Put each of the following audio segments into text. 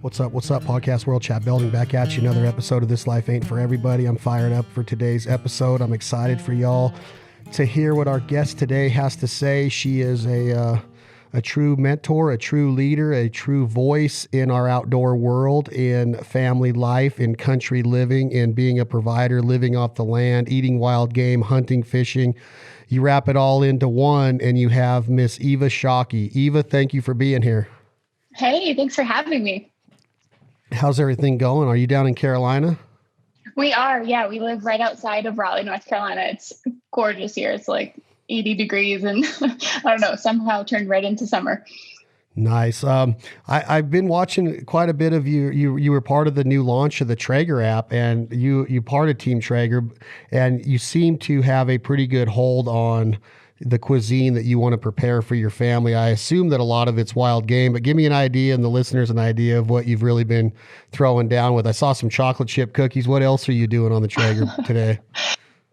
What's up, podcast world? Chad Belding back at you. Another episode of This Life Ain't For Everybody. I'm fired up for today's episode. I'm excited for y'all to hear what our guest today has to say. She is a true mentor, a true leader, a true voice in our outdoor world, in family life, in country living, in being a provider, living off the land, eating wild game, hunting, fishing. You wrap it all into one, and you have Miss Eva Shockey. Eva, thank you for being here. Hey, thanks for having me. How's everything going? Are you down in Carolina? We are. Yeah, we live right outside of Raleigh, North Carolina. It's gorgeous here. It's like 80 degrees and I don't know, somehow turned right into summer. Nice. I've been watching quite a bit of you. You were part of the new launch of the Traeger app, and you part of Team Traeger, and you seem to have a pretty good hold on the cuisine that you want to prepare for your family. I assume that a lot of it's wild game, but give me an idea and the listeners an idea of what you've really been throwing down with. I saw some chocolate chip cookies. What else are you doing on the Traeger today?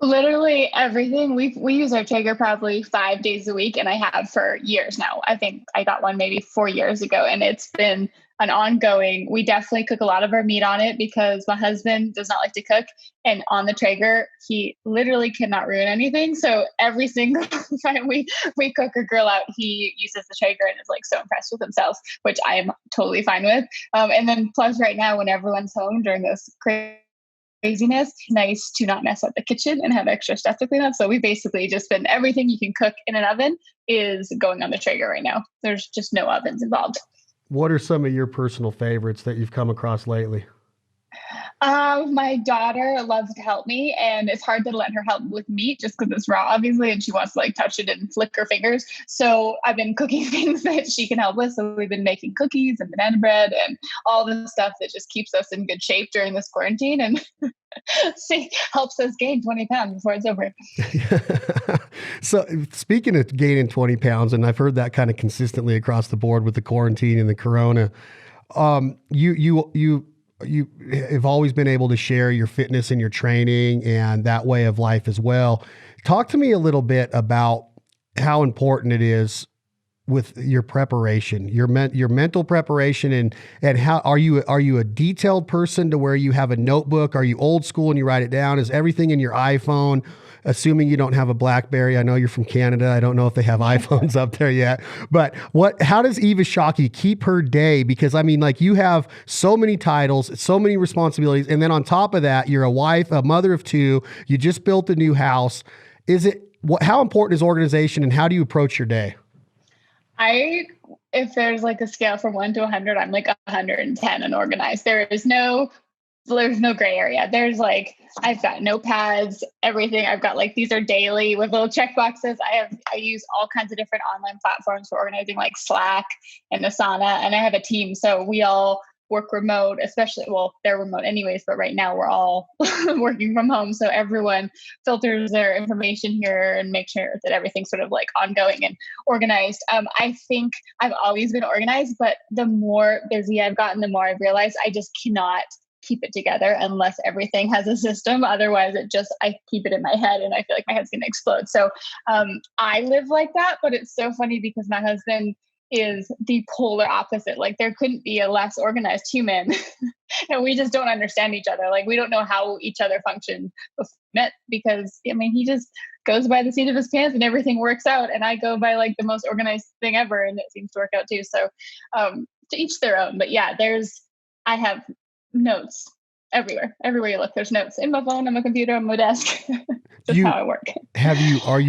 Literally everything. We use our Traeger probably 5 days a week, and I have for years now. I think I got one maybe 4 years ago, and it's been an ongoing. We definitely cook a lot of our meat on it because my husband does not like to cook, and on the Traeger, he literally cannot ruin anything. So every single time we cook or grill out, he uses the Traeger and is like so impressed with himself, which I am totally fine with. And then plus right now, when everyone's home during this craziness, nice to not mess up the kitchen and have extra stuff to clean up. So we basically just been everything you can cook in an oven is going on the Traeger right now. There's just no ovens involved. What are some of your personal favorites that you've come across lately? My daughter loves to help me, and it's hard to let her help with meat just because it's raw, obviously, and she wants to like touch it and flick her fingers. So I've been cooking things that she can help with. So we've been making cookies and banana bread and all the stuff that just keeps us in good shape during this quarantine and helps us gain 20 pounds before it's over. So speaking of gaining 20 pounds, and I've heard that kind of consistently across the board with the quarantine and the corona, you have always been able to share your fitness and your training and that way of life as well. Talk to me a little bit about how important it is with your preparation, your mental preparation, and how are you a detailed person to where you have a notebook? Are you old school and you write it down? Is everything in your iPhone? Assuming you don't have a BlackBerry. I know you're from Canada. I don't know if they have iPhones up there yet, but how does Eva Shockey keep her day? Because I mean, like, you have so many titles, so many responsibilities. And then on top of that, you're a wife, a mother of two, you just built a new house. How important is organization, and how do you approach your day? If there's like a scale from 1 to 100, I'm like 110 and organized. There's no gray area. There's like, I've got notepads, everything. I've got like, these are daily with little check boxes. I use all kinds of different online platforms for organizing, like Slack and Asana, and I have a team. So we all work remote, especially, well, they're remote anyways, but right now we're all working from home. So everyone filters their information here and make sure that everything's sort of like ongoing and organized. I think I've always been organized, but the more busy I've gotten, the more I've realized I just cannot keep it together unless everything has a system. Otherwise I keep it in my head and I feel like my head's going to explode. So I live like that, but it's so funny because my husband is the polar opposite. Like, there couldn't be a less organized human. And we just don't understand each other. Like, we don't know how each other function met, because I mean, he just goes by the seat of his pants and everything works out. And I go by like the most organized thing ever, and it seems to work out too. So to each their own. But yeah, I have notes everywhere you look. There's notes in my phone, on my computer, on my desk. Just how I work. Are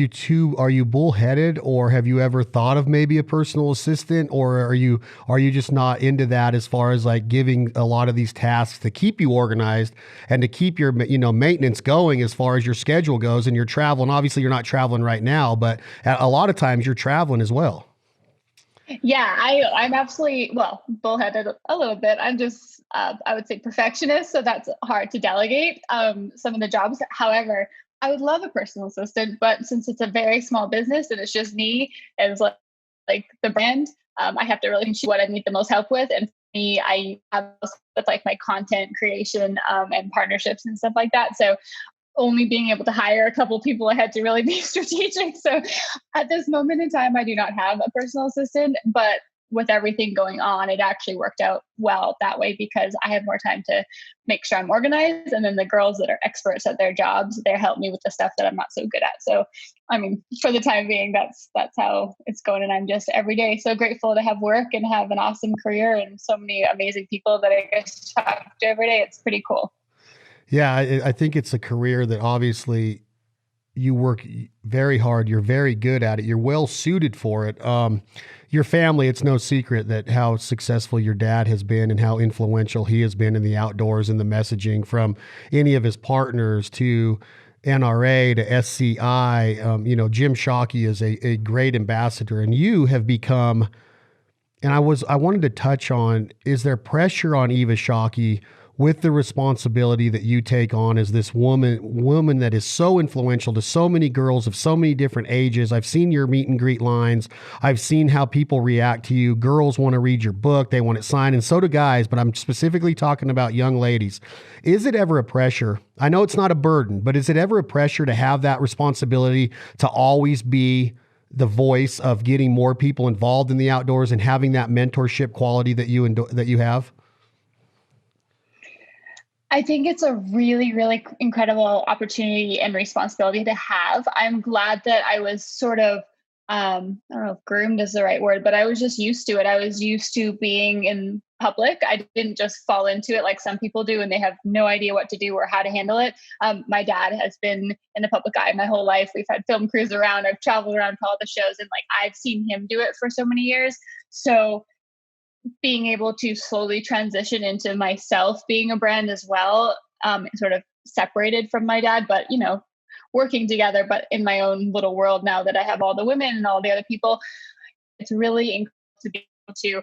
you bullheaded, or have you ever thought of maybe a personal assistant, or are you just not into that as far as like giving a lot of these tasks to keep you organized and to keep your maintenance going as far as your schedule goes and your travel? And obviously you're not traveling right now, but a lot of times you're traveling as well. Yeah, I'm absolutely, bullheaded a little bit. I'm just, I would say perfectionist. So that's hard to delegate some of the jobs. However, I would love a personal assistant, but since it's a very small business and it's just me as like the brand, I have to really choose what I need the most help with. And for me, I have with like my content creation and partnerships and stuff like that. So only being able to hire a couple people, I had to really be strategic. So at this moment in time, I do not have a personal assistant, but with everything going on, it actually worked out well that way because I have more time to make sure I'm organized. And then the girls that are experts at their jobs, they help me with the stuff that I'm not so good at. So, I mean, for the time being, that's how it's going. And I'm just every day so grateful to have work and have an awesome career and so many amazing people that I get to talk to every day. It's pretty cool. Yeah, I think it's a career that obviously you work very hard. You're very good at it. You're well suited for it. Your family, it's no secret that how successful your dad has been and how influential he has been in the outdoors and the messaging from any of his partners to NRA to SCI. Jim Shockey is a great ambassador, and you have become. And I wanted to touch on: is there pressure on Eva Shockey with the responsibility that you take on as this woman that is so influential to so many girls of so many different ages? I've seen your meet and greet lines. I've seen how people react to you. Girls want to read your book. They want it signed, and so do guys, but I'm specifically talking about young ladies. Is it ever a pressure? I know it's not a burden, but is it ever a pressure to have that responsibility to always be the voice of getting more people involved in the outdoors and having that mentorship quality that you have? I think it's a really, really incredible opportunity and responsibility to have. I'm glad that I was sort of, I don't know if groomed is the right word, but I was just used to it. I was used to being in public. I didn't just fall into it like some people do and they have no idea what to do or how to handle it. My dad has been in the public eye my whole life. We've had film crews around. I've traveled around to all the shows and like I've seen him do it for so many years. So being able to slowly transition into myself being a brand as well, sort of separated from my dad, but working together, but in my own little world now that I have all the women and all the other people, it's really incredible to be able to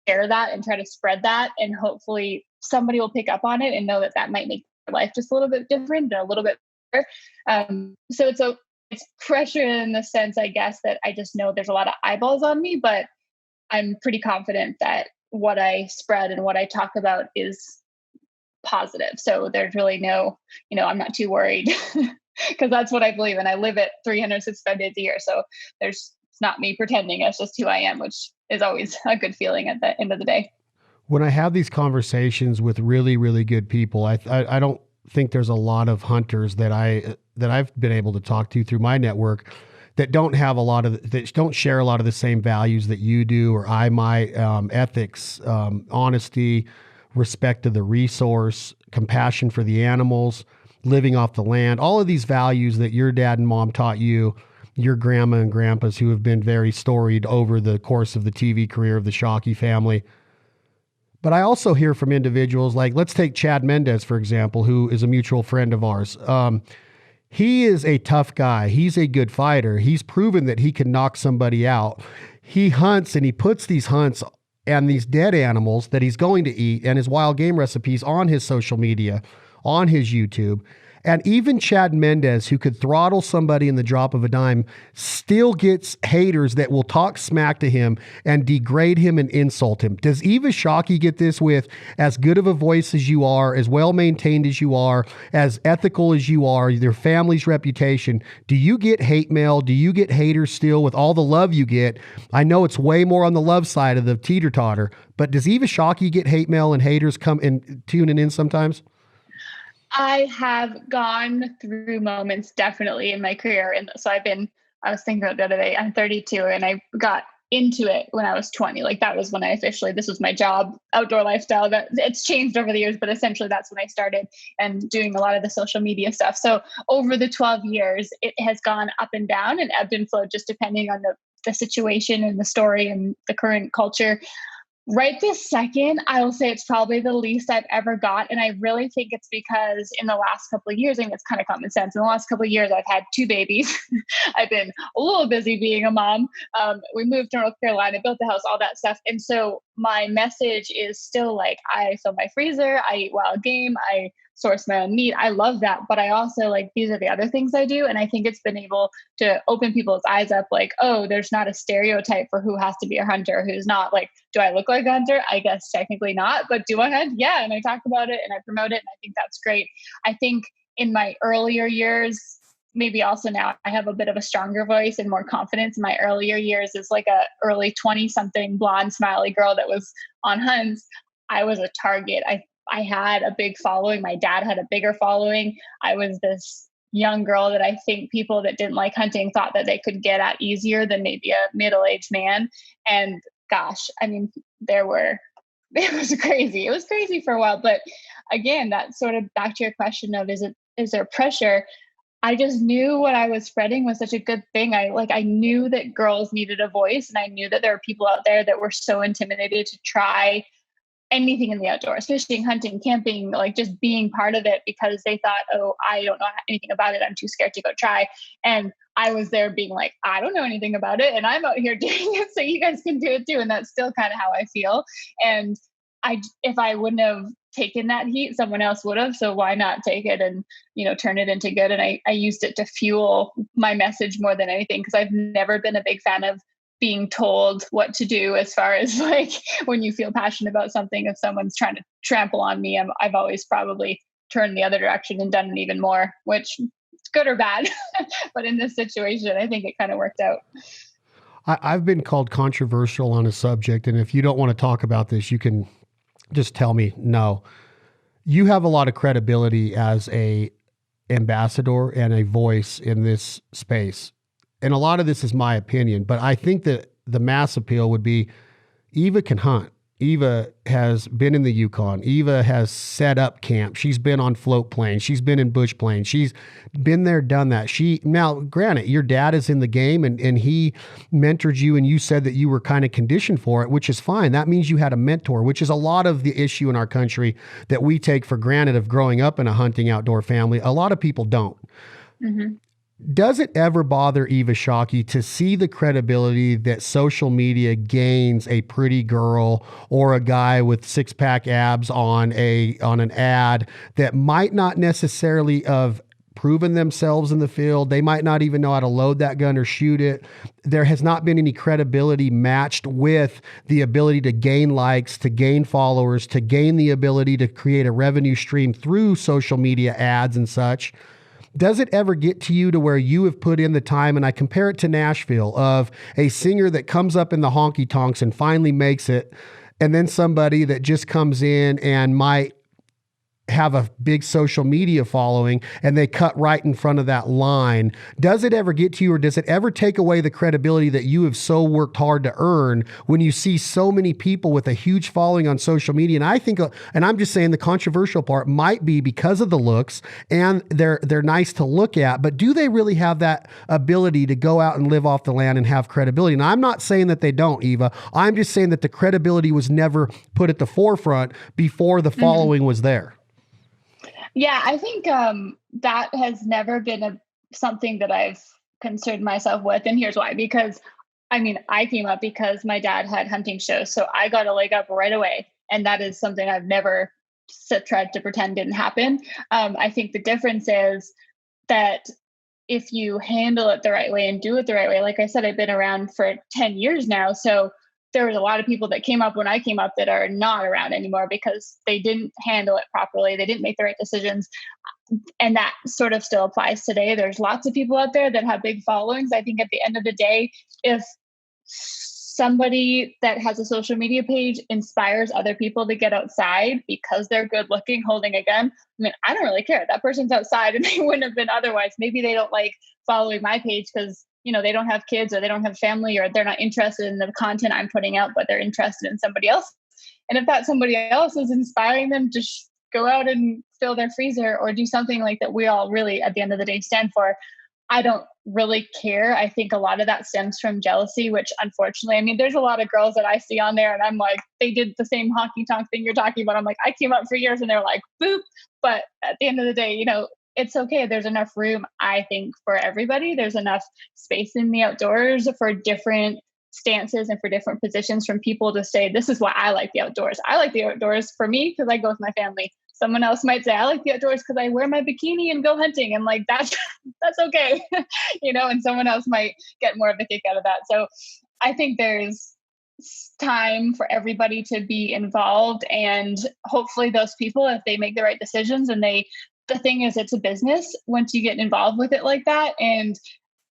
share that and try to spread that. And hopefully somebody will pick up on it and know that that might make their life just a little bit different and a little bit better. So it's pressure in the sense, I guess, that I just know there's a lot of eyeballs on me, but I'm pretty confident that what I spread and what I talk about is positive. So there's really no, I'm not too worried because that's what I believe. And I live it 365 days a year. So it's not me pretending, it's just who I am, which is always a good feeling at the end of the day. When I have these conversations with really, really good people, I don't think there's a lot of hunters that I've been able to talk to through my network that don't share a lot of the same values that you do or I might, ethics, honesty, respect to the resource, compassion for the animals, living off the land, all of these values that your dad and mom taught you, your grandma and grandpas who have been very storied over the course of the TV career of the Shockey family. But I also hear from individuals like, let's take Chad Mendez, for example, who is a mutual friend of ours. He is a tough guy. He's a good fighter. He's proven that he can knock somebody out. He hunts and he puts these hunts and these dead animals that he's going to eat and his wild game recipes on his social media, on his YouTube. And even Chad Mendez, who could throttle somebody in the drop of a dime, still gets haters that will talk smack to him and degrade him and insult him. Does Eva Shockey get this with as good of a voice as you are, as well-maintained as you are, as ethical as you are, your family's reputation? Do you get hate mail? Do you get haters still with all the love you get? I know it's way more on the love side of the teeter-totter, but does Eva Shockey get hate mail and haters come and tuning in sometimes? I have gone through moments definitely in my career. And so I was thinking about the other day, I'm 32 and I got into it when I was 20. Like that was when this was my job, outdoor lifestyle. That it's changed over the years, but essentially that's when I started and doing a lot of the social media stuff. So over the 12 years, it has gone up and down and ebbed and flowed just depending on the situation and the story and the current culture. Right this second, I will say it's probably the least I've ever got. And I really think it's because in the last couple of years, I mean, it's kind of common sense. In the last couple of years, I've had 2 babies. I've been a little busy being a mom. We moved to North Carolina, built the house, all that stuff. And so my message is still like, I fill my freezer, I eat wild game, I source my own meat. I love that. But I also like, these are the other things I do. And I think it's been able to open people's eyes up like, oh, there's not a stereotype for who has to be a hunter, who's not. Like, do I look like a hunter? I guess technically not, but do I hunt? Yeah. And I talk about it and I promote it. And I think that's great. I think in my earlier years, maybe also now I have a bit of a stronger voice and more confidence. In my earlier years as like a early 20 something blonde smiley girl that was on hunts, I was a target. I had a big following. My dad had a bigger following. I was this young girl that I think people that didn't like hunting thought that they could get at easier than maybe a middle-aged man. And gosh, I mean, it was crazy. It was crazy for a while. But again, that sort of back to your question of is there pressure? I just knew what I was spreading was such a good thing. I knew that girls needed a voice, and I knew that there were people out there that were so intimidated to try anything in the outdoors, fishing, hunting, camping, like just being part of it because they thought, oh, I don't know anything about it. I'm too scared to go try. And I was there being like, I don't know anything about it. And I'm out here doing it. So you guys can do it too. And that's still kind of how I feel. And if I wouldn't have taken that heat, someone else would have. So why not take it and, turn it into good? And I used it to fuel my message more than anything, because I've never been a big fan of being told what to do as far as like when you feel passionate about something, if someone's trying to trample on me, I've always probably turned the other direction and done it even more, which is good or bad. But in this situation, I think it kind of worked out. I've been called controversial on a subject. And if you don't want to talk about this, you can just tell me no. You have a lot of credibility as a ambassador and a voice in this space. And a lot of this is my opinion, but I think that the mass appeal would be Eva can hunt. Eva has been in the Yukon. Eva has set up camp. She's been on float planes. She's been in bush planes. She's been there, done that. Now, granted, your dad is in the game and he mentored you, and you said that you were kind of conditioned for it, which is fine. That means you had a mentor, which is a lot of the issue in our country that we take for granted of growing up in a hunting outdoor family. A lot of people don't. Mm-hmm. Does it ever bother Eva Shockey to see the credibility that social media gains a pretty girl or a guy with six-pack abs on an ad that might not necessarily have proven themselves in the field? They might not even know how to load that gun or shoot it. There has not been any credibility matched with the ability to gain likes, to gain followers, to gain the ability to create a revenue stream through social media ads and such. Does it ever get to you to where you have put in the time, and I compare it to Nashville, of a singer that comes up in the honky tonks and finally makes it, and then somebody that just comes in and might have a big social media following and they cut right in front of that line? Does it ever get to you, or does it ever take away the credibility that you have so worked hard to earn when you see so many people with a huge following on social media? And I think, and I'm just saying the controversial part might be because of the looks, and they're nice to look at, but do they really have that ability to go out and live off the land and have credibility? And I'm not saying that they don't, Eva. I'm just saying that the credibility was never put at the forefront before the following was there. Yeah, I think that has never been something that I've concerned myself with. And here's why. Because, I came up because my dad had hunting shows. So I got a leg up right away. And that is something I've never tried to pretend didn't happen. I think the difference is that if you handle it the right way and do it the right way, like I said, I've been around for 10 years now. So there was a lot of people that came up when I came up that are not around anymore because they didn't handle it properly. They didn't make the right decisions. And that sort of still applies today. There's lots of people out there that have big followings. I think at the end of the day, if somebody that has a social media page inspires other people to get outside because they're good looking, holding a gun, I don't really care. That person's outside and they wouldn't have been otherwise. Maybe they don't like following my page because they don't have kids or they don't have family or they're not interested in the content I'm putting out, but they're interested in somebody else. And if that somebody else is inspiring them to go out and fill their freezer or do something like that we all really, at the end of the day, stand for, I don't really care. I think a lot of that stems from jealousy, which unfortunately, there's a lot of girls that I see on there and I'm like, they did the same honky tonk thing you're talking about. I'm like, I came up for years and they're like, boop. But at the end of the day, it's okay. There's enough room, I think, for everybody. There's enough space in the outdoors for different stances and for different positions from people to say, this is why I like the outdoors. I like the outdoors for me because I go with my family. Someone else might say, I like the outdoors because I wear my bikini and go hunting. And like, that's okay. And someone else might get more of a kick out of that. So I think there's time for everybody to be involved. And hopefully those people, if they make the right decisions and they the thing is, it's a business once you get involved with it like that. And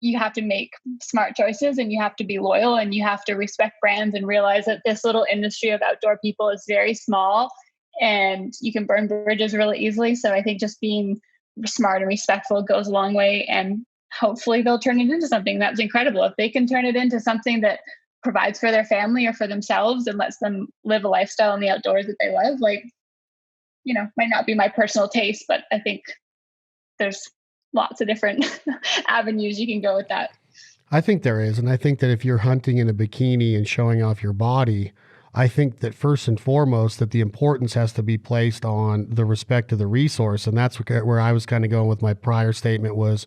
you have to make smart choices, and you have to be loyal, and you have to respect brands and realize that this little industry of outdoor people is very small and you can burn bridges really easily. So I think just being smart and respectful goes a long way. And hopefully they'll turn it into something that's incredible. If they can turn it into something that provides for their family or for themselves and lets them live a lifestyle in the outdoors that they love, like, might not be my personal taste, but I think there's lots of different avenues you can go with that. I think there is. And I think that if you're hunting in a bikini and showing off your body, I think that first and foremost that the importance has to be placed on the respect of the resource. And that's where I was kind of going with my prior statement was,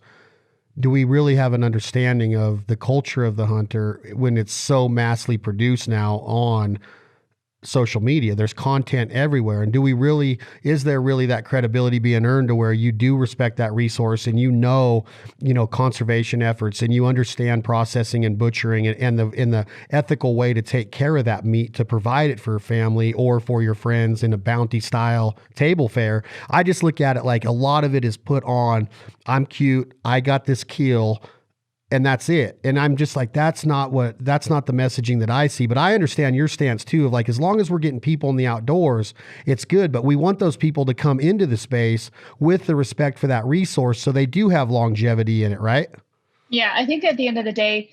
do we really have an understanding of the culture of the hunter when it's so massively produced now on social media? There's content everywhere. And is there really that credibility being earned to where you do respect that resource and conservation efforts, and you understand processing and butchering and the ethical way to take care of that meat to provide it for your family or for your friends in a bounty style table fare? I just look at it like a lot of it is put on, I'm cute, I got this kill, and that's it. And I'm just like, that's not the messaging that I see. But I understand your stance too, of like, as long as we're getting people in the outdoors, it's good. But we want those people to come into the space with the respect for that resource, so they do have longevity in it, right? Yeah, I think at the end of the day,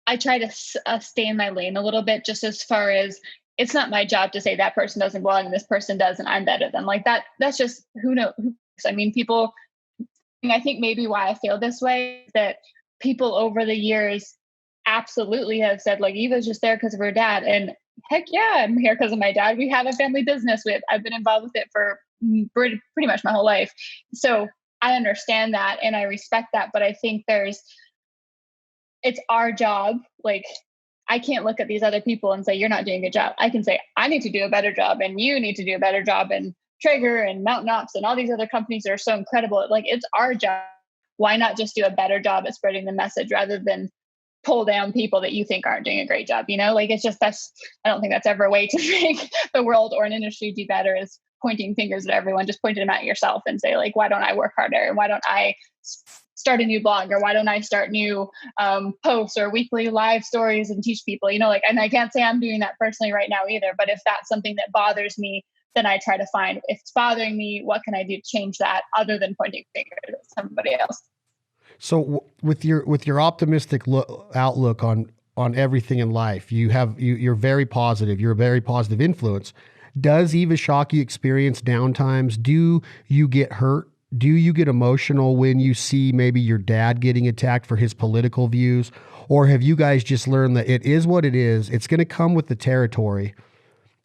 I try to stay in my lane a little bit, just as far as it's not my job to say that person doesn't belong and this person does, and I'm better than like that. That's just who knows. I mean, people, I think maybe why I feel this way is that people over the years absolutely have said, like, Eva's just there because of her dad. And heck yeah, I'm here because of my dad. We have a family business. I've been involved with it for pretty much my whole life. So I understand that and I respect that. But I think it's our job. Like, I can't look at these other people and say, you're not doing a good job. I can say, I need to do a better job, and you need to do a better job. And Traeger and Mountain Ops and all these other companies that are so incredible. Like, it's our job. Why not just do a better job at spreading the message rather than pull down people that you think aren't doing a great job? Like, it's just, I don't think that's ever a way to make the world or an industry do better, is pointing fingers at everyone. Just point them at yourself and say, like, why don't I work harder? And why don't I start a new blog? Or why don't I start new posts or weekly live stories and teach people, like, and I can't say I'm doing that personally right now either. But if that's something that bothers me, then I try to find, if it's bothering me, what can I do to change that other than pointing fingers at somebody else? So with your optimistic outlook on everything in life, you're very positive. You're a very positive influence. Does Eva Shockey experience downtimes? Do you get hurt? Do you get emotional when you see maybe your dad getting attacked for his political views? Or have you guys just learned that it is what it is? It's going to come with the territory.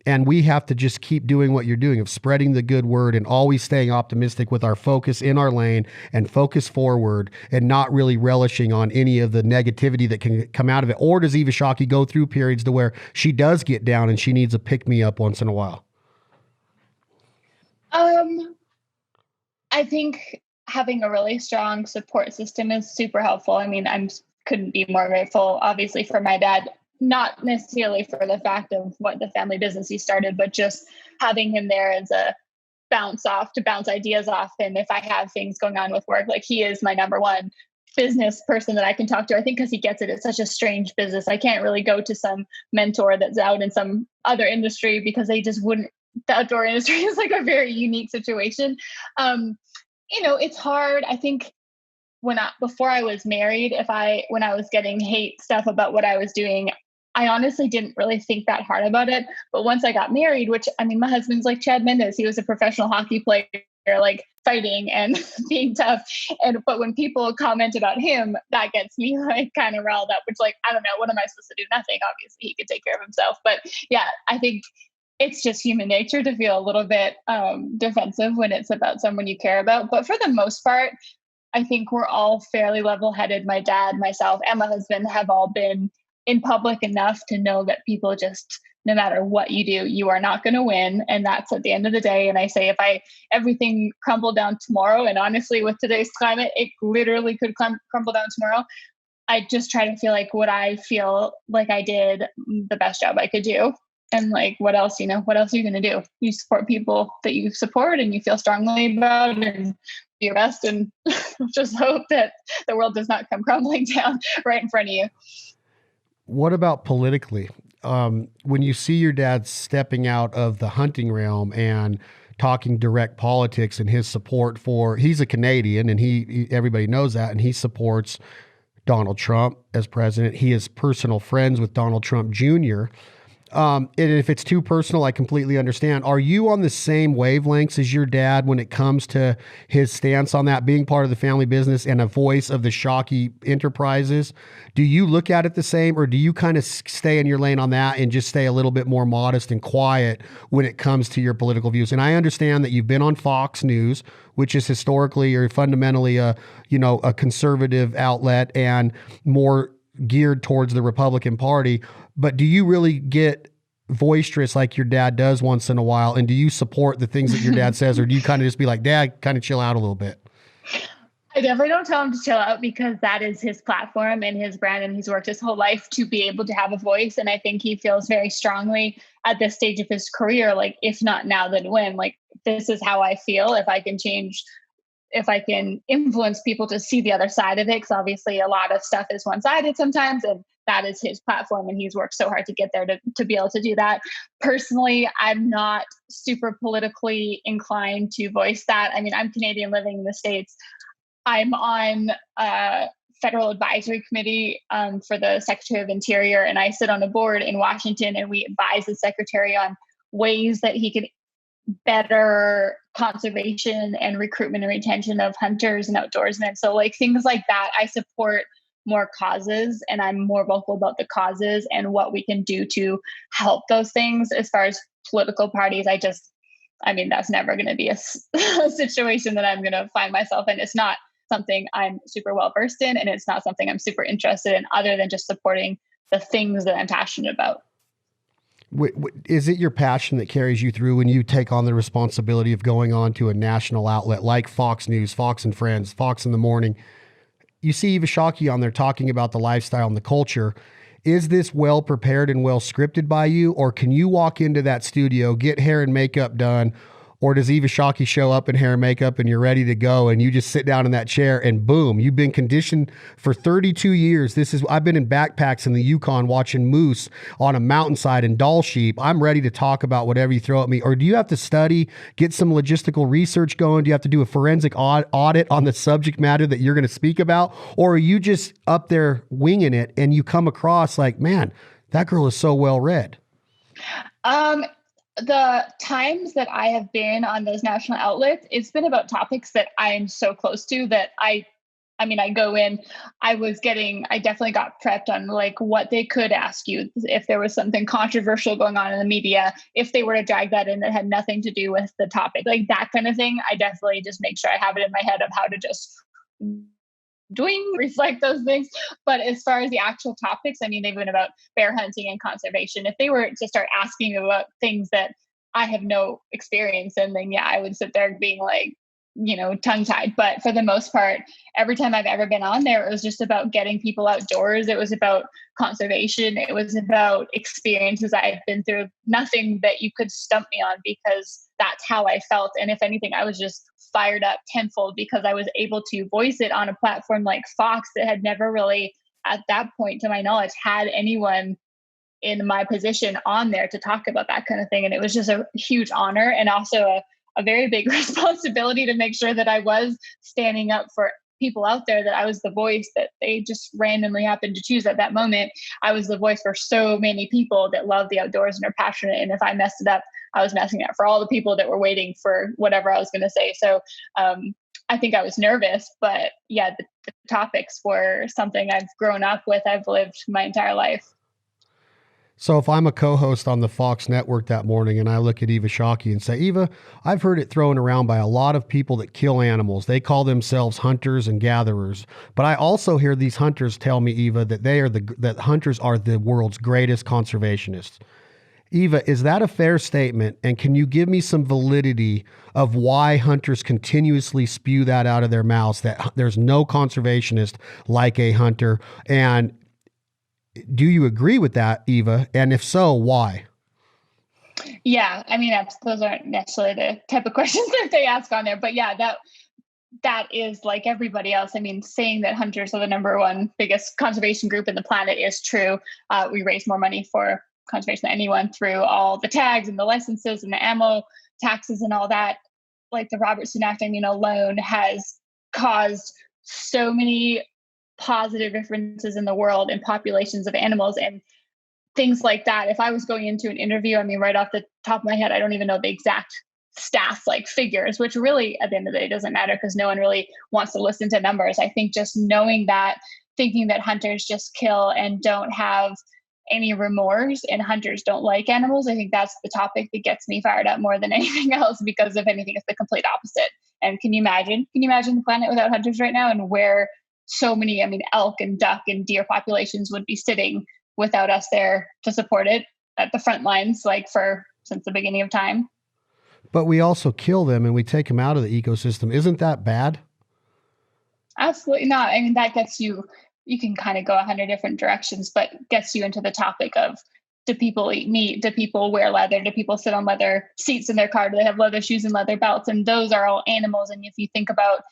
And we have to just keep doing what you're doing, of spreading the good word and always staying optimistic with our focus in our lane and focus forward, and not really relishing on any of the negativity that can come out of it? Or does Eva Shockey go through periods to where she does get down and she needs a pick me up once in a while? I think having a really strong support system is super helpful. I mean, couldn't be more grateful, obviously, for my dad, not necessarily for the fact of what the family business he started, but just having him there as a bounce ideas off. And if I have things going on with work, like, he is my number one business person that I can talk to. I think because he gets it. It's such a strange business. I can't really go to some mentor that's out in some other industry because they just wouldn't. The outdoor industry is like a very unique situation. It's hard. I think before I was married, when I was getting hate stuff about what I was doing, I honestly didn't really think that hard about it. But once I got married, which, I mean, my husband's like Chad Mendes. He was a professional hockey player, like fighting and being tough. But when people comment about him, that gets me like kind of riled up, which, like, I don't know, what am I supposed to do? Nothing. Obviously, he could take care of himself. But yeah, I think it's just human nature to feel a little bit defensive when it's about someone you care about. But for the most part, I think we're all fairly level-headed. My dad, myself, and my husband have all been in public enough to know that people just, no matter what you do, you are not going to win. And that's at the end of the day. And I say, if everything crumbled down tomorrow, and honestly, with today's climate, it literally could crumble down tomorrow, I just try to feel like, would I feel like I did the best job I could do? And like, what else, what else are you going to do? You support people that you support and you feel strongly about, and do your best, and just hope that the world does not come crumbling down right in front of you. What about politically? When you see your dad stepping out of the hunting realm and talking direct politics and his support for, he's a Canadian and everybody knows that, and he supports Donald Trump as president. He is personal friends with Donald Trump Jr. And if it's too personal, I completely understand. Are you on the same wavelengths as your dad when it comes to his stance on that, being part of the family business and a voice of the Shockey enterprises? Do you look at it the same, or do you kind of stay in your lane on that and just stay a little bit more modest and quiet when it comes to your political views? And I understand that you've been on Fox News, which is historically or fundamentally a conservative outlet and more geared towards the Republican Party. But do you really get boisterous like your dad does once in a while? And do you support the things that your dad says, or do you kind of just be like, Dad, kind of chill out a little bit? I definitely don't tell him to chill out, because that is his platform and his brand, and he's worked his whole life to be able to have a voice. And I think he feels very strongly at this stage of his career, like, if not now, then when? Like, this is how I feel. If I can change, if I can influence people to see the other side of it, because obviously a lot of stuff is one-sided sometimes, and that is his platform, and he's worked so hard to get there to be able to do that. Personally, I'm not super politically inclined to voice that. I mean, I'm Canadian living in the States. I'm on a federal advisory committee for the Secretary of Interior, and I sit on a board in Washington, and we advise the Secretary on ways that he could better conservation and recruitment and retention of hunters and outdoorsmen. So like things like that, I support more causes, and I'm more vocal about the causes and what we can do to help those things. As far as political parties, that's never going to be a situation that I'm going to find myself in. It's not something I'm super well versed in, and it's not something I'm super interested in, other than just supporting the things that I'm passionate about. Is it your passion that carries you through when you take on the responsibility of going on to a national outlet like Fox News, Fox and Friends, Fox in the Morning? You see Eva Shockey on there talking about the lifestyle and the culture. Is this well prepared and well scripted by you, or can you walk into that studio, get hair and makeup done, or does Eva Shockey show up in hair and makeup and you're ready to go and you just sit down in that chair and boom, you've been conditioned for 32 years. I've been in backpacks in the Yukon watching moose on a mountainside and doll sheep. I'm ready to talk about whatever you throw at me. Or do you have to study, get some logistical research going? Do you have to do a forensic audit on the subject matter that you're going to speak about? Or are you just up there winging it and you come across like, man, that girl is so well read? The times that I have been on those national outlets, it's been about topics that I'm so close to that I go in, I definitely got prepped on like what they could ask you if there was something controversial going on in the media, if they were to drag that in that had nothing to do with the topic, like that kind of thing. I definitely just make sure I have it in my head of how to just reflect those things. But as far as the actual topics, they've been about bear hunting and conservation. If they were to start asking about things that I have no experience in, then yeah, I would sit there being like, tongue-tied. But for the most part, every time I've ever been on there, it was just about getting people outdoors. It was about conservation. It was about experiences I've been through. Nothing that you could stump me on, because that's how I felt. And if anything, I was just fired up tenfold because I was able to voice it on a platform like Fox that had never really, at that point, to my knowledge, had anyone in my position on there to talk about that kind of thing. And it was just a huge honor, and also a very big responsibility to make sure that I was standing up for people out there, that I was the voice that they just randomly happened to choose at that moment. I was the voice for so many people that love the outdoors and are passionate. And if I messed it up, I was messing it up for all the people that were waiting for whatever I was going to say. So I think I was nervous, but yeah, the topics were something I've grown up with. I've lived my entire life. So if I'm a co-host on the Fox network that morning and I look at Eva Shockey and say, Eva, I've heard it thrown around by a lot of people that kill animals. They call themselves hunters and gatherers. But I also hear these hunters tell me, Eva, that that hunters are the world's greatest conservationists. Eva, is that a fair statement? And can you give me some validity of why hunters continuously spew that out of their mouths, that there's no conservationist like a hunter? And do you agree with that, Eva? And if so, why? Yeah, I mean, those aren't necessarily the type of questions that they ask on there, but yeah, that is like everybody else. I mean, saying that hunters are the number one biggest conservation group in the planet is true. We raise more money for conservation than anyone through all the tags and the licenses and the ammo taxes and all that. Like the Robertson Act, I mean, alone has caused so many positive differences in the world and populations of animals and things like that. If I was going into an interview, I mean, right off the top of my head, I don't even know the exact stats, like figures, which really at the end of the day doesn't matter because no one really wants to listen to numbers. I think just knowing that, thinking that hunters just kill and don't have any remorse and hunters don't like animals, I think that's the topic that gets me fired up more than anything else, because if anything, it's the complete opposite. And can you imagine the planet without hunters right now, and where so many, I mean, elk and duck and deer populations would be sitting without us there to support it at the front lines, like since the beginning of time. But we also kill them and we take them out of the ecosystem. Isn't that bad? Absolutely not. I mean, that gets you can kind of go 100 different directions, but gets you into the topic of, do people eat meat? Do people wear leather? Do people sit on leather seats in their car? Do they have leather shoes and leather belts? And those are all animals. And if you think about,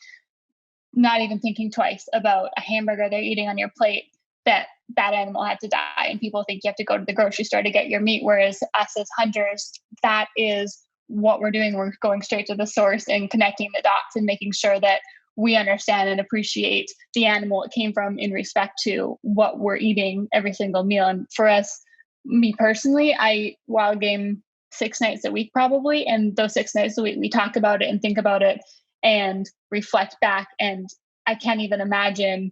not even thinking twice about a hamburger they're eating on your plate, that animal had to die. And people think you have to go to the grocery store to get your meat. Whereas us as hunters, that is what we're doing. We're going straight to the source and connecting the dots and making sure that we understand and appreciate the animal it came from in respect to what we're eating every single meal. And for us, me personally, I wild game 6 nights a week probably. And those 6 nights a week, we talk about it and think about it and reflect back. And I can't even imagine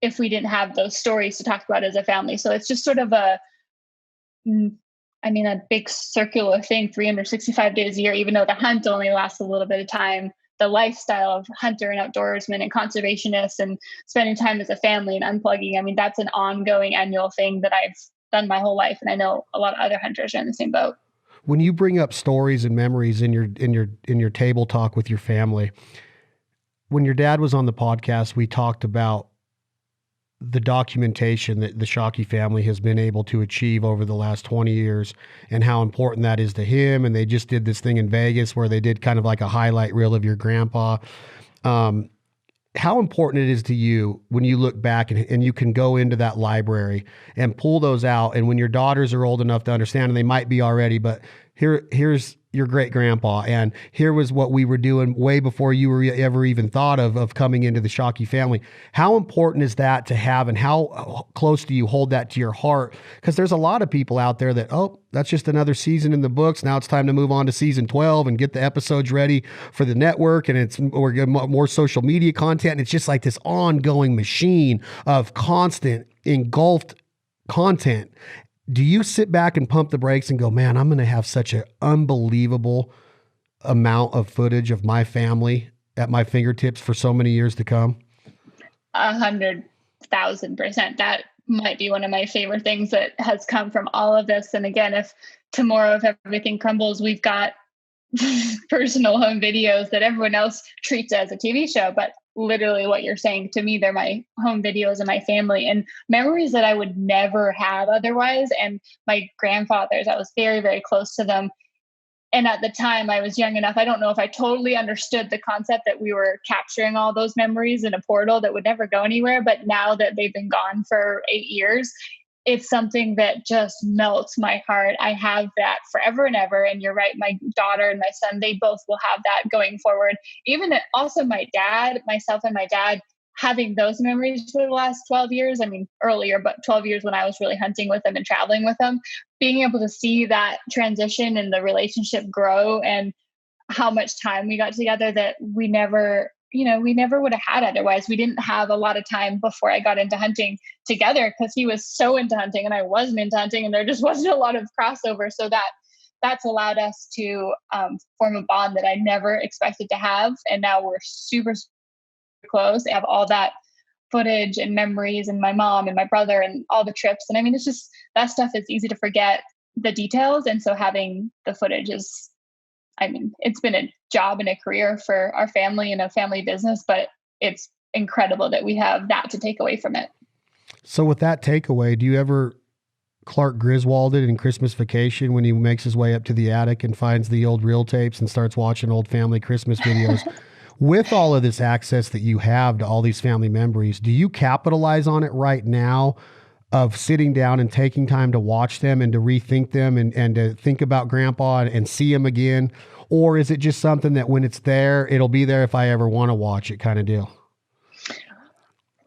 if we didn't have those stories to talk about as a family. So it's just sort of a big circular thing, 365 days a year, even though the hunt only lasts a little bit of time. The lifestyle of hunter and outdoorsman and conservationist and spending time as a family and unplugging, I mean, that's an ongoing annual thing that I've done my whole life. And I know a lot of other hunters are in the same boat. When you bring up stories and memories in your table talk with your family, when your dad was on the podcast, we talked about the documentation that the Shockey family has been able to achieve over the last 20 years and how important that is to him. And they just did this thing in Vegas where they did kind of like a highlight reel of your grandpa. How important it is to you when you look back and you can go into that library and pull those out. And when your daughters are old enough to understand, and they might be already, but here's your great grandpa, and here was what we were doing way before you were ever even thought of coming into the Shockey family. How important is that to have, and how close do you hold that to your heart? Because there's a lot of people out there that, oh, that's just another season in the books. Now it's time to move on to season 12 and get the episodes ready for the network. And we're getting more social media content. And it's just like this ongoing machine of constant engulfed content. Do you sit back and pump the brakes and go, man, I'm going to have such an unbelievable amount of footage of my family at my fingertips for so many years to come? 100,000%. That might be one of my favorite things that has come from all of this. And again, if tomorrow, if everything crumbles, we've got personal home videos that everyone else treats as a TV show, but literally what you're saying to me, they're my home videos and my family and memories that I would never have otherwise. And my grandfathers, I was very, very close to them. And at the time I was young enough, I don't know if I totally understood the concept that we were capturing all those memories in a portal that would never go anywhere. But now that they've been gone for 8 years, it's something that just melts my heart. I have that forever and ever. And you're right, my daughter and my son, they both will have that going forward. Even also my dad, myself and my dad, having those memories for the last 12 years. I mean, earlier, but 12 years when I was really hunting with them and traveling with them, being able to see that transition and the relationship grow and how much time we got together that we never would have had otherwise. We didn't have a lot of time before I got into hunting together because he was so into hunting and I wasn't into hunting, and there just wasn't a lot of crossover. So that's allowed us to form a bond that I never expected to have. And now we're super, super close. I have all that footage and memories, and my mom and my brother and all the trips. And I mean, it's just, that stuff is easy to forget the details. And so having the footage is, I mean, it's been a job and a career for our family and a family business, but it's incredible that we have that to take away from it. So with that takeaway, do you ever Clark Griswolded in Christmas Vacation when he makes his way up to the attic and finds the old reel tapes and starts watching old family Christmas videos. With all of this access that you have to all these family memories, do you capitalize on it right now of sitting down and taking time to watch them and to rethink them and to think about grandpa and see him again? Or is it just something that when it's there, it'll be there if I ever want to watch it kind of deal?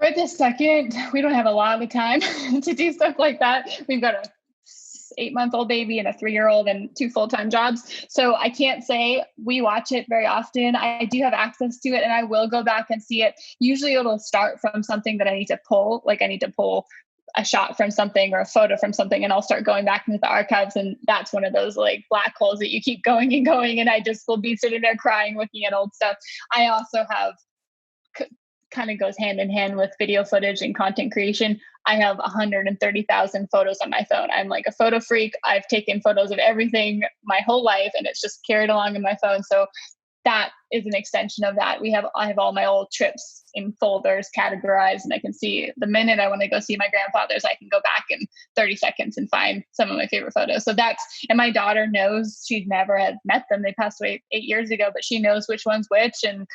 Right this second, we don't have a lot of time to do stuff like that. We've got a 8-month-old baby and a 3-year-old and 2 full-time jobs. So I can't say we watch it very often. I do have access to it and I will go back and see it. Usually it'll start from something that I need to pull, like I need to pull a shot from something or a photo from something, and I'll start going back into the archives. And that's one of those like black holes that you keep going and going. And I just will be sitting there crying, looking at old stuff. I also have kind of goes hand in hand with video footage and content creation. I have 130,000 photos on my phone. I'm like a photo freak. I've taken photos of everything my whole life and it's just carried along in my phone. So that is an extension of that. I have all my old trips in folders categorized, and I can see the minute I want to go see my grandfather's, I can go back in 30 seconds and find some of my favorite photos. So and my daughter knows, she never had met them. They passed away 8 years ago, but she knows which one's which and,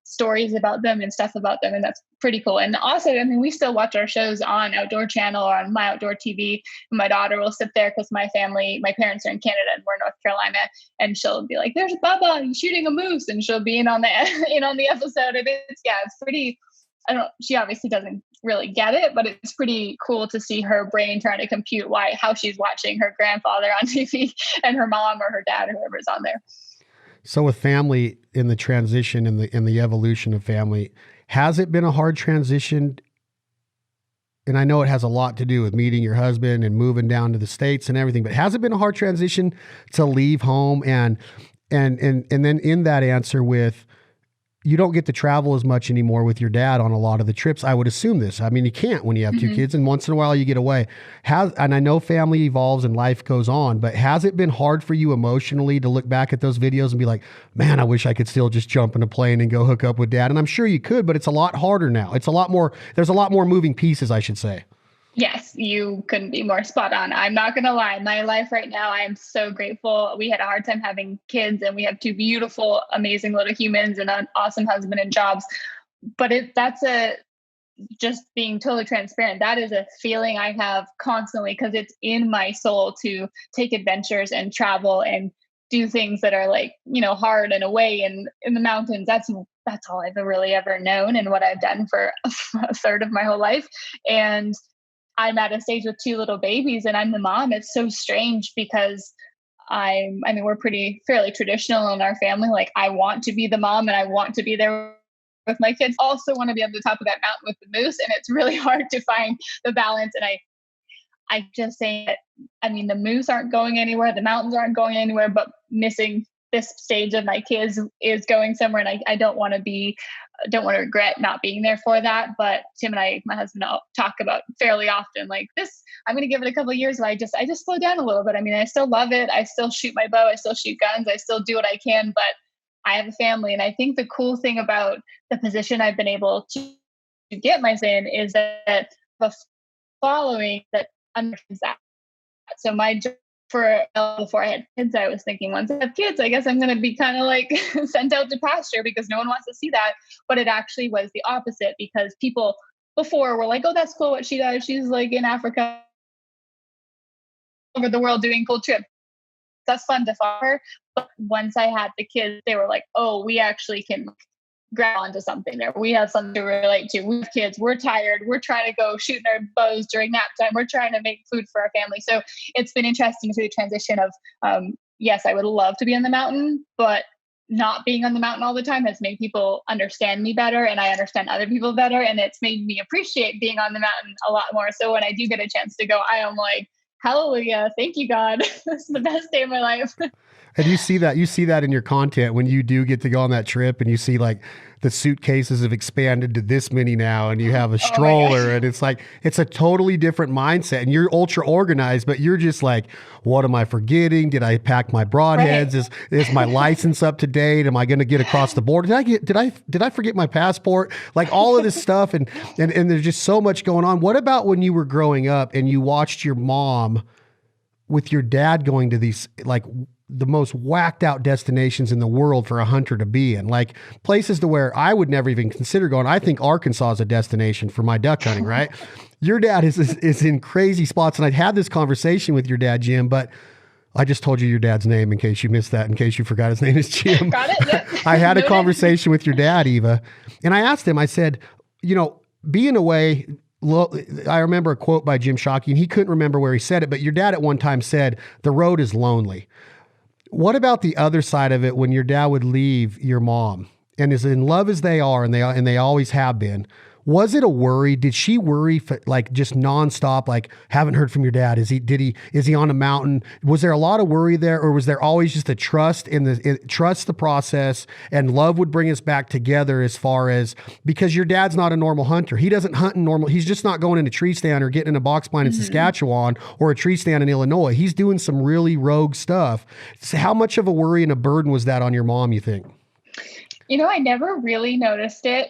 stories about them and stuff about them. And that's pretty cool. And also, we still watch our shows on Outdoor Channel or on My Outdoor TV. And my daughter will sit there because my parents are in Canada and we're in North Carolina. And she'll be like, there's Bubba, he's shooting a moose. And she'll be in on the episode. And it's pretty, she obviously doesn't really get it, but it's pretty cool to see her brain trying to compute how she's watching her grandfather on TV and her mom or her dad or whoever's on there. So with family in the transition and the evolution of family, has it been a hard transition? And I know it has a lot to do with meeting your husband and moving down to the States and everything, but has it been a hard transition to leave home and then in that answer with, you don't get to travel as much anymore with your dad on a lot of the trips. I would assume this. You can't when you have 2 kids, and once in a while you get away. And I know family evolves and life goes on, but has it been hard for you emotionally to look back at those videos and be like, man, I wish I could still just jump in a plane and go hook up with dad? And I'm sure you could, but it's a lot harder now. There's a lot more moving pieces, I should say. Yes, you couldn't be more spot on. I'm not going to lie. My life right now, I am so grateful. We had a hard time having kids and we have 2 beautiful, amazing little humans and an awesome husband and jobs. But just being totally transparent, that is a feeling I have constantly because it's in my soul to take adventures and travel and do things that are like, hard and away and in the mountains. That's all I've really ever known and what I've done for a third of my whole life. And I'm at a stage with 2 little babies and I'm the mom. It's so strange because we're fairly traditional in our family. Like I want to be the mom and I want to be there with my kids. Also want to be on the top of that mountain with the moose. And it's really hard to find the balance. And I just say that, the moose aren't going anywhere. The mountains aren't going anywhere, but missing this stage of my kids is going somewhere. And I don't want to regret not being there for that. But Tim and my husband, talk about fairly often like this. I'm going to give it a couple of years where I just slow down a little bit. I still love it. I still shoot my bow. I still shoot guns. I still do what I can, but I have a family. And I think the cool thing about the position I've been able to get myself in is that the following that understands that. So my job before I had kids, I was thinking once I have kids, I guess I'm going to be kind of like sent out to pasture because no one wants to see that. But it actually was the opposite because people before were like, oh, that's cool what she does. She's like in Africa over the world doing cool trips. That's fun to follow her. But once I had the kids, they were like, oh, we actually can grab onto something there. We have something to relate to. We have kids. We're tired. We're trying to go shooting our bows during nap time. We're trying to make food for our family. So it's been interesting to see the transition of, yes, I would love to be on the mountain, but not being on the mountain all the time has made people understand me better and I understand other people better. And it's made me appreciate being on the mountain a lot more. So when I do get a chance to go, I am like, hallelujah. Thank you, God. This is the best day of my life. And you see that in your content when you do get to go on that trip and you see like the suitcases have expanded to this many now and you have a Oh my stroller gosh. and it's like, it's a totally different mindset and you're ultra organized, but you're just like, what am I forgetting? Did I pack my broadheads? Right. Is my license up to date? Am I going to get across the border? Did I forget my passport? Like all of this stuff. And there's just so much going on. What about when you were growing up and you watched your mom with your dad going to these like the most whacked out destinations in the world for a hunter to be in, like places to where I would never even consider going. I think Arkansas is a destination for my duck hunting, right? Your dad is in crazy spots. And I'd had this conversation with your dad, Jim, but I just told you your dad's name in case you missed that, in case you forgot his name is Jim. Got it? Yep. I had a Noted. conversation with your dad, Eva, and I asked him, I said, being away, I remember a quote by Jim Shockey, and he couldn't remember where he said it, but your dad at one time said, the road is lonely. What about the other side of it when your dad would leave your mom and as in love as they are, and they always have been? Was it a worry? Did she worry like just nonstop? Like, haven't heard from your dad. Is he on a mountain? Was there a lot of worry there, or was there always just a trust trust the process, and love would bring us back together? As far as, because your dad's not a normal hunter. He doesn't hunt in normal. He's just not going in a tree stand or getting in a box blind in Saskatchewan or a tree stand in Illinois. He's doing some really rogue stuff. So how much of a worry and a burden was that on your mom, you think? I never really noticed it.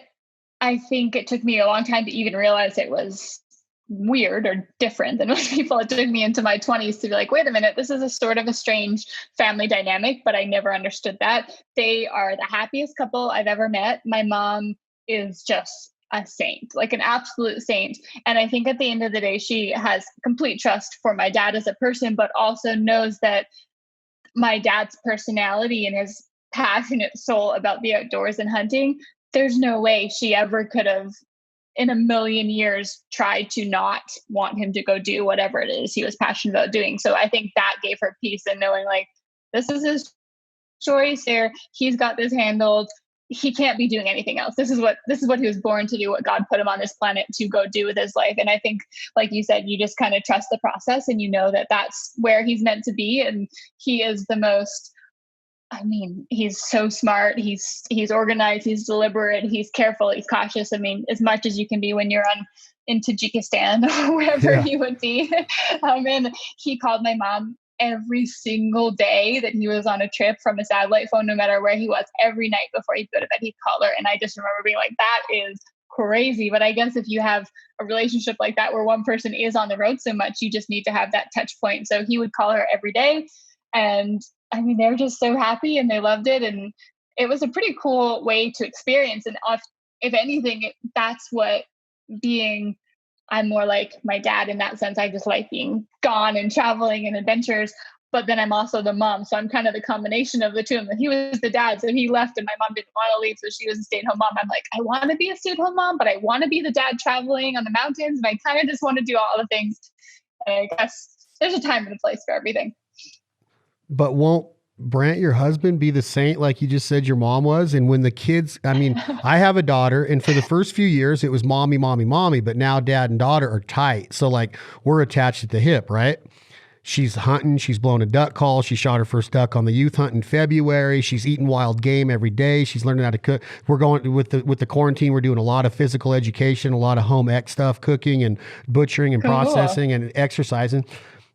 I think it took me a long time to even realize it was weird or different than most people. It took me into my 20s to be like, wait a minute, this is a sort of a strange family dynamic, but I never understood that. They are the happiest couple I've ever met. My mom is just a saint, like an absolute saint. And I think at the end of the day, she has complete trust for my dad as a person, but also knows that my dad's personality and his passionate soul about the outdoors and hunting, there's no way she ever could have in a million years tried to not want him to go do whatever it is he was passionate about doing. So I think that gave her peace in knowing like, this is his choice here. He's got this handled. He can't be doing anything else. This is what he was born to do, what God put him on this planet to go do with his life. And I think, like you said, you just kind of trust the process and you know that that's where he's meant to be. And he is the most, he's so smart. He's organized, he's deliberate, he's careful, he's cautious. As much as you can be when you're in Tajikistan or wherever you would be. And he called my mom every single day that he was on a trip from a satellite phone, no matter where he was. Every night before he'd go to bed, he'd call her. And I just remember being like, that is crazy. But I guess if you have a relationship like that where one person is on the road so much, you just need to have that touch point. So he would call her every day. And they're just so happy and they loved it. And it was a pretty cool way to experience. And if anything, that's what I'm more like my dad in that sense. I just like being gone and traveling and adventures, but then I'm also the mom. So I'm kind of the combination of the two of them. He was the dad, so he left and my mom didn't want to leave. So she was a stay-at-home mom. I'm like, I want to be a stay-at-home mom, but I want to be the dad traveling on the mountains. And I kind of just want to do all the things. And I guess there's a time and a place for everything. But won't Brant, your husband, be the saint like you just said your mom was? And when the kids, I have a daughter, and for the first few years it was mommy, mommy, mommy, but now dad and daughter are tight. So like we're attached at the hip, right? She's hunting. She's blown a duck call. She shot her first duck on the youth hunt in February. She's eating wild game every day. She's learning how to cook. We're going with the quarantine. We're doing a lot of physical education, a lot of home ec stuff, cooking and butchering and processing and exercising.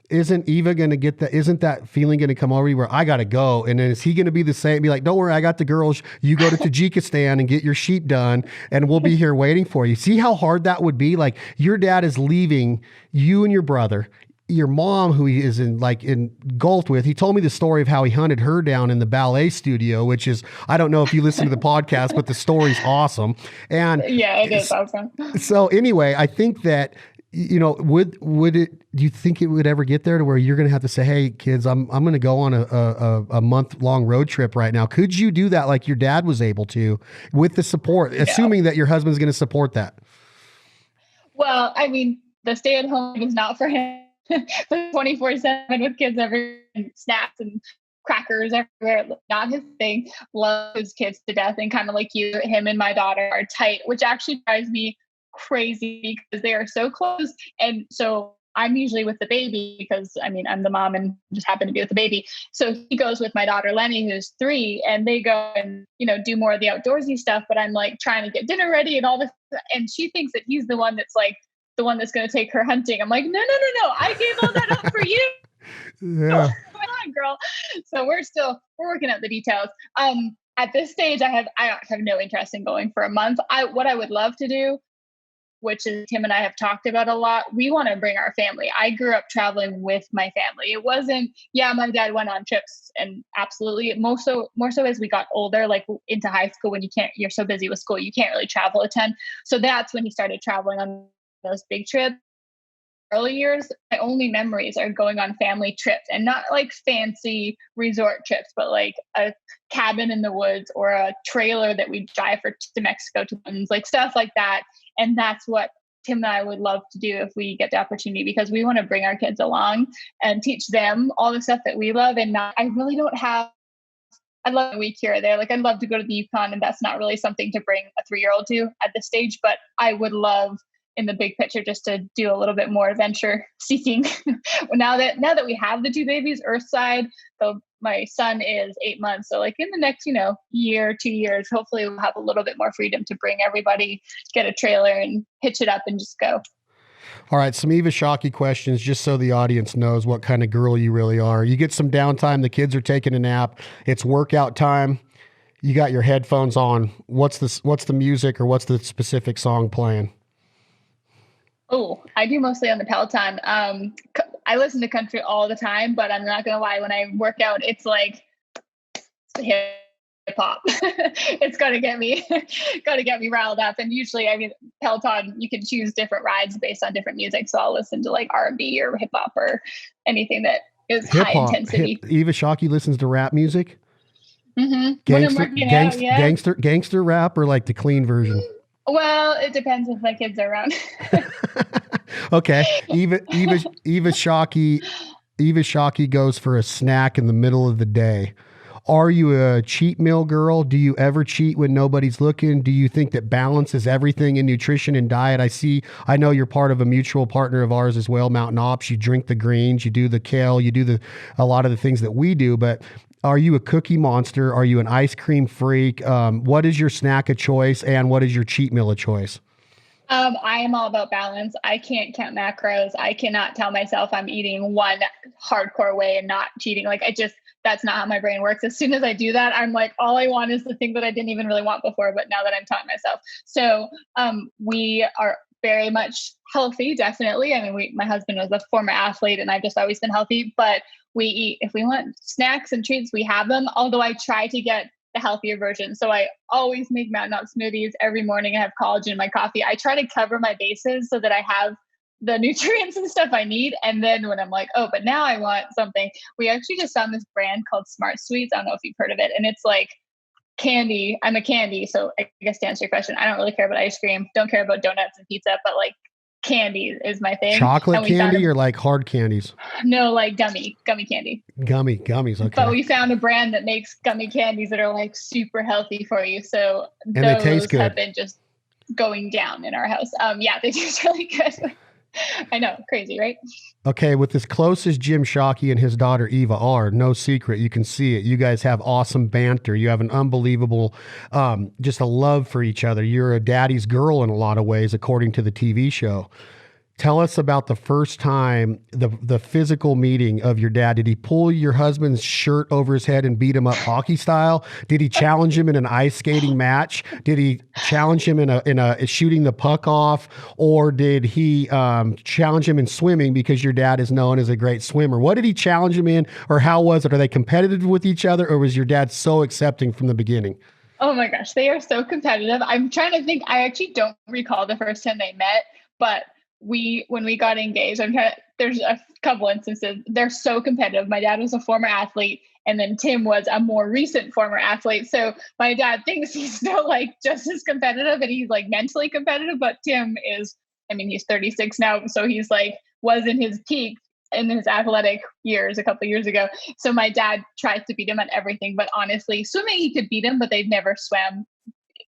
Isn't Eva going to get that? Isn't that feeling going to come over you where I got to go? And then is he going to be the same? Be like, don't worry, I got the girls. You go to Tajikistan and get your sheep done and we'll be here waiting for you. See how hard that would be? Like your dad is leaving you and your brother, your mom, who he is engulfed with. He told me the story of how he hunted her down in the ballet studio, which is, I don't know if you listen to the podcast, but the story's awesome. And yeah, it is awesome. So anyway, I think that, would it, do you think it would ever get there to where you're going to have to say, hey kids, I'm going to go on a month long road trip right now? Could you do that like your dad was able to with the support, assuming that your husband's going to support that? Well, the stay at home is not for him. The 24/7 with kids everywhere, and snacks and crackers everywhere, not his thing. Loves his kids to death, and kind of like you, him and my daughter are tight, which actually drives me crazy because they are so close. And so I'm usually with the baby because I mean, I'm the mom and just happen to be with the baby. So he goes with my daughter, Lenny, who's 3, and they go and, do more of the outdoorsy stuff. But I'm like trying to get dinner ready and all this. And she thinks that he's the one that's like the one that's going to take her hunting. I'm like, no, no, no, no. I gave all that up for you. Yeah. Come on, girl. So we're working out the details. At this stage, I have no interest in going for a month. What I would love to do, which is Tim and I have talked about a lot. We want to bring our family. I grew up traveling with my family. It wasn't, my dad went on trips and absolutely more so as we got older, like into high school when you're so busy with school, you can't really travel a ton. So that's when he started traveling on those big trips. Early years, my only memories are going on family trips and not like fancy resort trips, but like a cabin in the woods or a trailer that we drive to Mexico to like stuff like that. And that's what Tim and I would love to do if we get the opportunity, because we want to bring our kids along and teach them all the stuff that we love. And I really don't have, I'd love a week here or there. Like I'd love to go to the Yukon, and that's not really something to bring a 3-year-old to at this stage, but I would love in the big picture just to do a little bit more adventure seeking. now that we have the 2 babies Earthside, so my son is 8 months. So like in the next, year, 2 years, hopefully we'll have a little bit more freedom to bring everybody, get a trailer and hitch it up and just go. All right. Some Eva Shockey questions, just so the audience knows what kind of girl you really are. You get some downtime. The kids are taking a nap. It's workout time. You got your headphones on. What's the music, or what's the specific song playing? Oh, I do mostly on the Peloton. I listen to country all the time, but I'm not gonna lie. When I work out, it's like hip hop. It's gotta get me riled up. And usually, I mean, Peloton, you can choose different rides based on different music. So I'll listen to like R&B or hip hop or anything that is high intensity. Eva Shockey listens to rap music. Mm-hmm. Gangster rap, or like the clean version. Well, it depends if my kids are around. Okay. Eva Shockey goes for a snack in the middle of the day. Are you a cheat meal girl? Do you ever cheat when nobody's looking? Do you think that balance is everything in nutrition and diet? I know you're part of a mutual partner of ours as well, Mountain Ops. You drink the greens, you do the kale, you do a lot of the things that we do, but are you a cookie monster? Are you an ice cream freak? What is your snack of choice, and what is your cheat meal of choice? I am all about balance. I can't count macros. I cannot tell myself I'm eating one hardcore way and not cheating. Like that's not how my brain works. As soon as I do that, I'm like, all I want is the thing that I didn't even really want before, but now that I'm taught myself. So we are very much healthy, definitely. I mean, my husband was a former athlete, and I've just always been healthy, but we eat, if we want snacks and treats, we have them. Although I try to get the healthier version. So I always make Mountain Up smoothies every morning. I have collagen in my coffee. I try to cover my bases so that I have the nutrients and stuff I need. And then when I'm like, oh, but now I want something, we actually just found this brand called Smart Sweets. I don't know if you've heard of it. And it's like candy. I'm a candy. So I guess to answer your question, I don't really care about ice cream. Don't care about donuts and pizza, but like candy is my thing. Chocolate candy or like hard candies? No, like gummy candy. Gummies. Okay. But we found a brand that makes gummy candies that are like super healthy for you. So and they taste good. Have been just going down in our house. Yeah, they taste really good. I know, crazy, right? Okay, with as close as Jim Shockey and his daughter Eva are, no secret, you can see it. You guys have awesome banter. You have an unbelievable, just a love for each other. You're a daddy's girl in a lot of ways, according to the TV show. Tell us about the first time, the physical meeting of your dad. Did he pull your husband's shirt over his head and beat him up hockey style? Did he challenge him in an ice skating match? Did he challenge him in a shooting the puck off? Or did he challenge him in swimming, because your dad is known as a great swimmer? What did he challenge him in, or how was it? Are they competitive with each other, or was your dad so accepting from the beginning? Oh my gosh, they are so competitive. I'm trying to think. I actually don't recall the first time they met, but when we got engaged, there's a couple instances. They're so competitive. My dad was a former athlete, and then Tim was a more recent former athlete. So my dad thinks he's still like just as competitive, and he's like mentally competitive, but Tim is, I mean, he's 36 now. So he's like, was in his peak in his athletic years a couple of years ago. So my dad tries to beat him at everything, but honestly, swimming, he could beat him, but they've never swam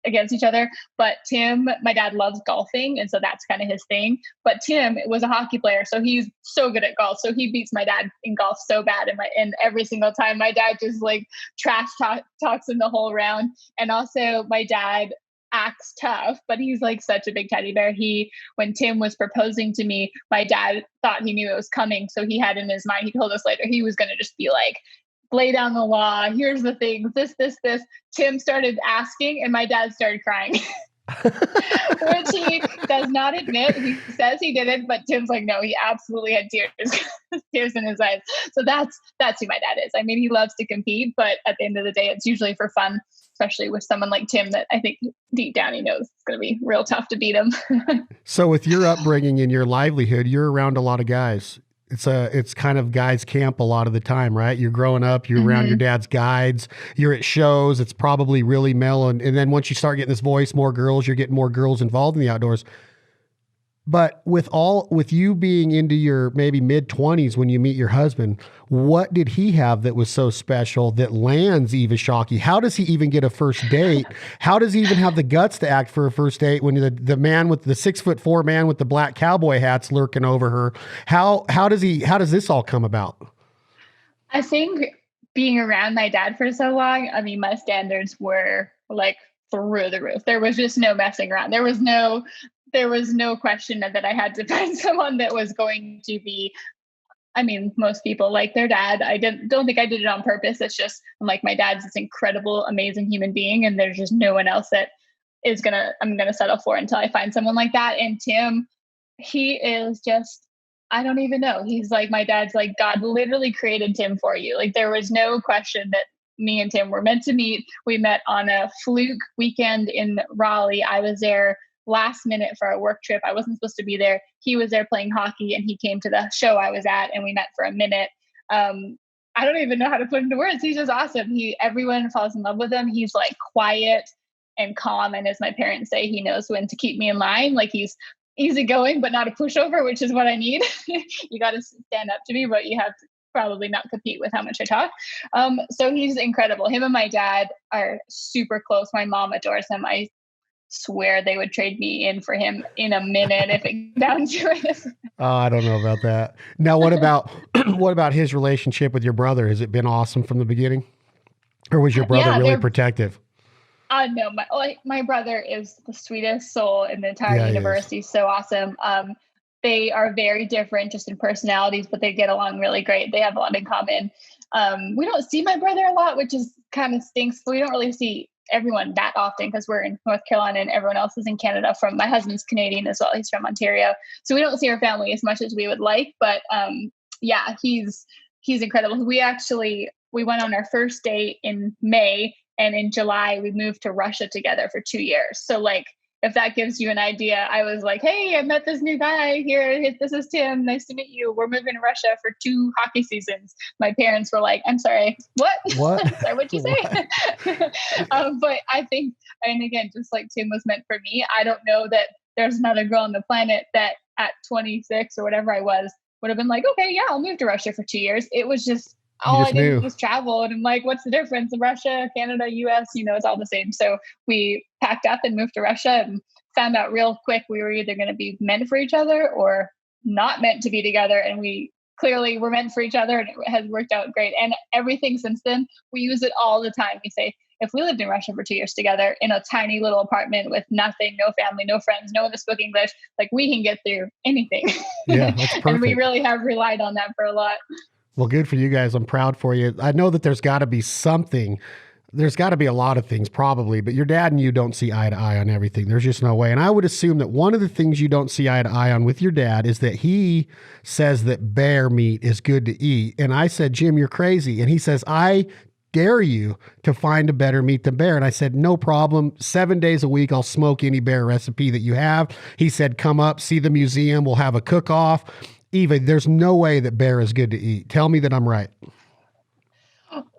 against each other. But Tim, my dad loves golfing, and so that's kind of his thing. But Tim was a hockey player, so he's so good at golf. So he beats my dad in golf so bad, and every single time my dad just like talks him the whole round. And also my dad acts tough, but he's like such a big teddy bear. When Tim was proposing to me, my dad thought he knew it was coming. So he had in his mind, he told us later, he was going to just be like, lay down the law. Here's the things, this. Tim started asking and my dad started crying, which he does not admit. He says he didn't, but Tim's like, no, he absolutely had tears in his eyes. So that's who my dad is. I mean, he loves to compete, but at the end of the day, it's usually for fun, especially with someone like Tim that I think deep down he knows it's going to be real tough to beat him. So with your upbringing and your livelihood, you're around a lot of guys. It's kind of guys camp a lot of the time, right? You're growing up, you're around your dad's guides, you're at shows. It's probably really mellow. And then once you start getting this voice, more girls, you're getting more girls involved in the outdoors. But with you being into your maybe mid-20s when you meet your husband, what did he have that was so special that lands Eva Shockey? How does he even get a first date? How does he even have the guts to act for a first date when the man with the 6'4" man with the black cowboy hat's lurking over her? How does this all come about? I think being around my dad for so long, I mean, my standards were like through the roof. There was just no messing around. There was no question that I had to find someone that was going to be, I mean, most people like their dad. I don't think I did it on purpose. It's just, I'm like, my dad's this incredible, amazing human being. And there's just no one else that I'm going to settle for until I find someone like that. And Tim, he is just, I don't even know. He's like, my dad's like, God literally created Tim for you. Like there was no question that me and Tim were meant to meet. We met on a fluke weekend in Raleigh. I was there last minute for a work trip. I wasn't supposed to be there. He was there playing hockey and he came to the show I was at and we met for a minute. I don't even know how to put into words. He's just awesome. Everyone falls in love with him. He's like quiet and calm. And as my parents say, he knows when to keep me in line. Like he's easygoing, but not a pushover, which is what I need. You got to stand up to me, but you have to probably not compete with how much I talk. So he's incredible. Him and my dad are super close. My mom adores him. I swear they would trade me in for him in a minute if it came down to it. Oh, I don't know about that. Now, what about his relationship with your brother? Has it been awesome from the beginning? Or was your brother really protective? No, my brother is the sweetest soul in the entire universe. He's so awesome. They are very different just in personalities, but they get along really great. They have a lot in common. We don't see my brother a lot, which is kind of stinks. We don't really see everyone that often because we're in North Carolina and everyone else is in Canada. My husband's Canadian as well. He's from Ontario. So we don't see our family as much as we would like, but he's incredible. We went on our first date in May and in July we moved to Russia together for 2 years. So like, if that gives you an idea, I was like, hey, I met this new guy here. This is Tim. Nice to meet you. We're moving to Russia for 2 hockey seasons. My parents were like, I'm sorry, what? Sorry, what'd you say? But I think, and again, just like Tim was meant for me, I don't know that there's another girl on the planet that at 26 or whatever I was would have been like, okay, yeah, I'll move to Russia for 2 years. It was just, all I did was travel. And I'm like, what's the difference? Russia, Canada, US, it's all the same. So we packed up and moved to Russia and found out real quick we were either going to be meant for each other or not meant to be together. And we clearly were meant for each other and it has worked out great. And everything since then, we use it all the time. We say, if we lived in Russia for 2 years together in a tiny little apartment with nothing, no family, no friends, no one that spoke English, like we can get through anything. Yeah, that's perfect. And we really have relied on that for a lot. Well, good for you guys. I'm proud for you. I know that there's got to be something. There's got to be a lot of things probably, but your dad and you don't see eye to eye on everything. There's just no way. And I would assume that one of the things you don't see eye to eye on with your dad is that he says that bear meat is good to eat. And I said, Jim, you're crazy. And he says, I dare you to find a better meat than bear. And I said, no problem. 7 days a week, I'll smoke any bear recipe that you have. He said, come up, see the museum. We'll have a cook-off. Eva, there's no way that bear is good to eat. Tell me that I'm right.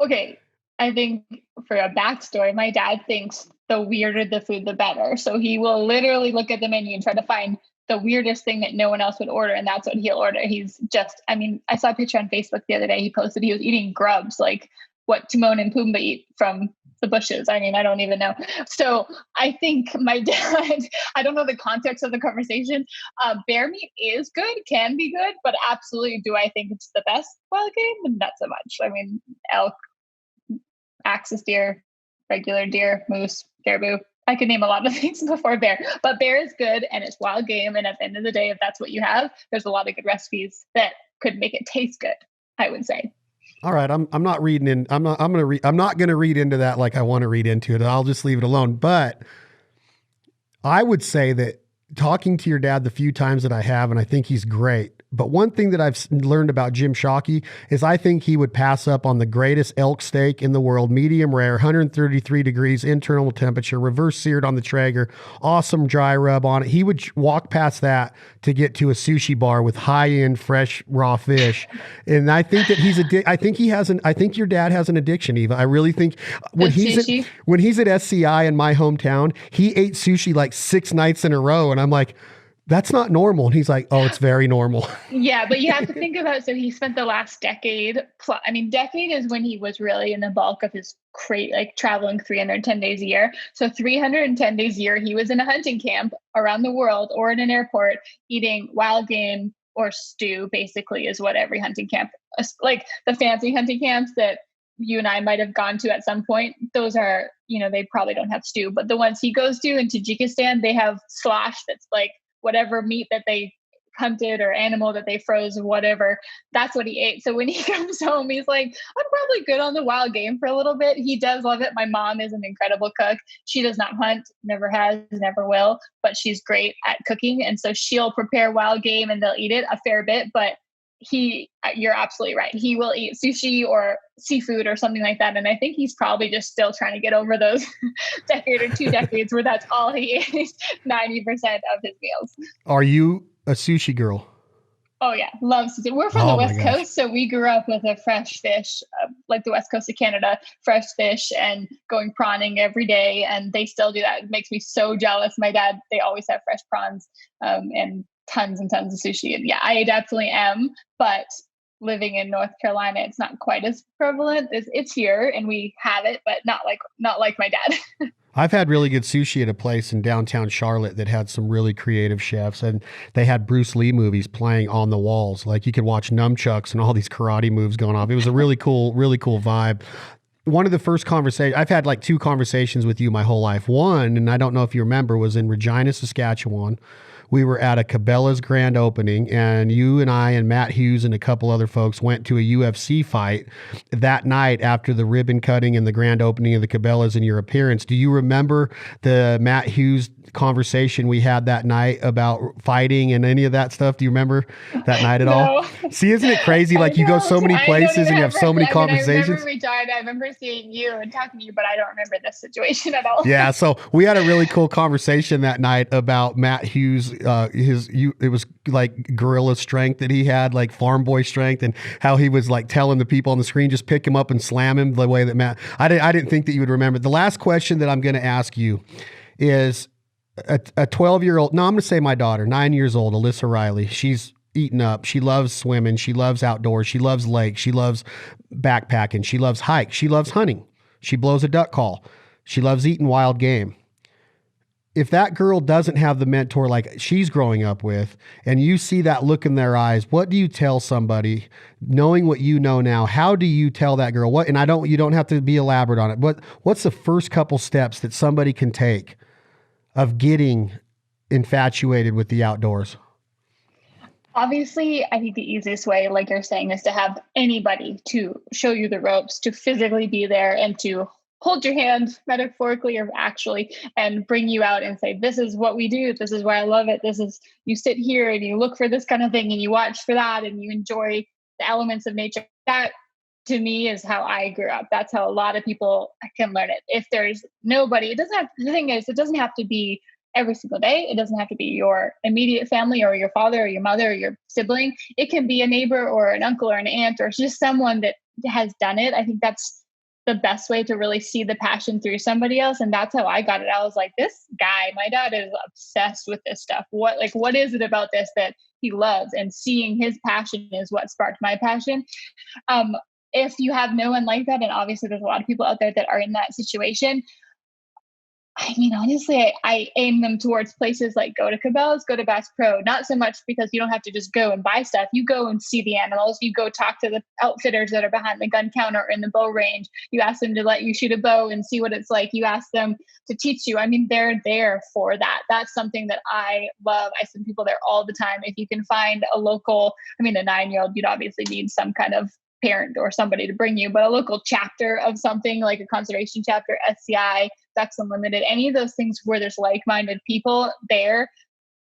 Okay. I think for a backstory, my dad thinks the weirder the food, the better. So he will literally look at the menu and try to find the weirdest thing that no one else would order. And that's what he'll order. He's just, I saw a picture on Facebook the other day. He posted he was eating grubs, like what Timon and Pumbaa eat from the bushes. I mean, I don't even know. So I think my dad, I don't know the context of the conversation. Bear meat is good, can be good, but absolutely, do I think it's the best wild game? Not so much. I mean, elk, axis deer, regular deer, moose, caribou. I could name a lot of things before bear, but bear is good and it's wild game. And at the end of the day, if that's what you have, there's a lot of good recipes that could make it taste good, I would say. All right, I'm not reading in. I'm not going to read into that like I want to read into it. I'll just leave it alone. But I would say that talking to your dad the few times that I have, and I think he's great. But one thing that I've learned about Jim Shockey is I think he would pass up on the greatest elk steak in the world, medium rare, 133 degrees internal temperature, reverse seared on the Traeger, awesome dry rub on it. He would walk past that to get to a sushi bar with high end fresh raw fish. And I think that I think your dad has an addiction, Eva. I really think when he's at SCI in my hometown, he ate sushi like 6 nights in a row. And I'm like, that's not normal. And he's like, oh, it's very normal. Yeah, but you have to think about, so he spent the last decade plus, I mean, decade is when he was really in the bulk of his like traveling 310 days a year. So 310 days a year, he was in a hunting camp around the world or in an airport eating wild game or stew, basically, is what every hunting camp, like the fancy hunting camps that you and I might have gone to at some point, those are, they probably don't have stew, but the ones he goes to in Tajikistan, they have slosh that's like whatever meat that they hunted or animal that they froze or whatever, that's what he ate. So when he comes home, he's like, I'm probably good on the wild game for a little bit. He does love it. My mom is an incredible cook. She does not hunt, never has, never will, but she's great at cooking. And so she'll prepare wild game and they'll eat it a fair bit, but you're absolutely right. He will eat sushi or seafood or something like that. And I think he's probably just still trying to get over those decade or 2 decades where that's all he eats 90% of his meals. Are you a sushi girl? Oh yeah, loves sushi. We're from the West Coast, so we grew up with a fresh fish, like the West Coast of Canada, fresh fish and going prawning every day. And they still do that. It makes me so jealous. My dad, they always have fresh prawns and tons and tons of sushi. And yeah, I definitely am. But living in North Carolina, it's not quite as prevalent. It's here and we have it, but not like my dad. I've had really good sushi at a place in downtown Charlotte that had some really creative chefs, and they had Bruce Lee movies playing on the walls. Like you could watch nunchucks and all these karate moves going off. It was a really cool vibe. One of the first conversations, I've had like 2 conversations with you my whole life. One, and I don't know if you remember, was in Regina, Saskatchewan. We were at a Cabela's grand opening, and you and I and Matt Hughes and a couple other folks went to a UFC fight that night after the ribbon cutting and the grand opening of the Cabela's and your appearance. Do you remember the Matt Hughes conversation we had that night about fighting and any of that stuff? Do you remember that night at all? See, isn't it crazy? Like you go so many places and you have so many conversations. I remember seeing you and talking to you, but I don't remember this situation at all. Yeah. So we had a really cool conversation that night about Matt Hughes, it was like gorilla strength that he had, like farm boy strength, and how he was like telling the people on the screen, just pick him up and slam him the way that Matt, I didn't think that you would remember. The last question that I'm going to ask you is, a 12-year-old, no, I'm going to say my daughter, 9 years old, Alyssa Riley. She's eaten up. She loves swimming. She loves outdoors. She loves lakes. She loves backpacking. She loves hikes. She loves hunting. She blows a duck call. She loves eating wild game. If that girl doesn't have the mentor like she's growing up with, and you see that look in their eyes, what do you tell somebody, knowing what you know now? How do you tell that girl what? And you don't have to be elaborate on it, but what's the first couple steps that somebody can take of getting infatuated with the outdoors? Obviously, I think the easiest way, like you're saying, is to have anybody to show you the ropes, to physically be there and to hold your hand metaphorically or actually and bring you out and say, this is what we do. This is why I love it. This is, you sit here and you look for this kind of thing and you watch for that and you enjoy the elements of nature. That to me is how I grew up. That's how a lot of people can learn it. If there's nobody, the thing is, it doesn't have to be every single day. It doesn't have to be your immediate family or your father or your mother or your sibling. It can be a neighbor or an uncle or an aunt or just someone that has done it. I think that's the best way to really see the passion through somebody else. And that's how I got it. I was like, this guy, my dad is obsessed with this stuff. What is it about this that he loves? And seeing his passion is what sparked my passion. if you have no one like that, and obviously there's a lot of people out there that are in that situation, I mean, honestly, I aim them towards places like go to Cabela's, go to Bass Pro, not so much because you don't have to just go and buy stuff. You go and see the animals. You go talk to the outfitters that are behind the gun counter or in the bow range. You ask them to let you shoot a bow and see what it's like. You ask them to teach you. I mean, they're there for that. That's something that I love. I send people there all the time. If you can find a local, I mean, a 9-year-old, you'd obviously need some kind of parent or somebody to bring you, but a local chapter of something like a conservation chapter, SCI, Ducks Unlimited, any of those things where there's like-minded people there.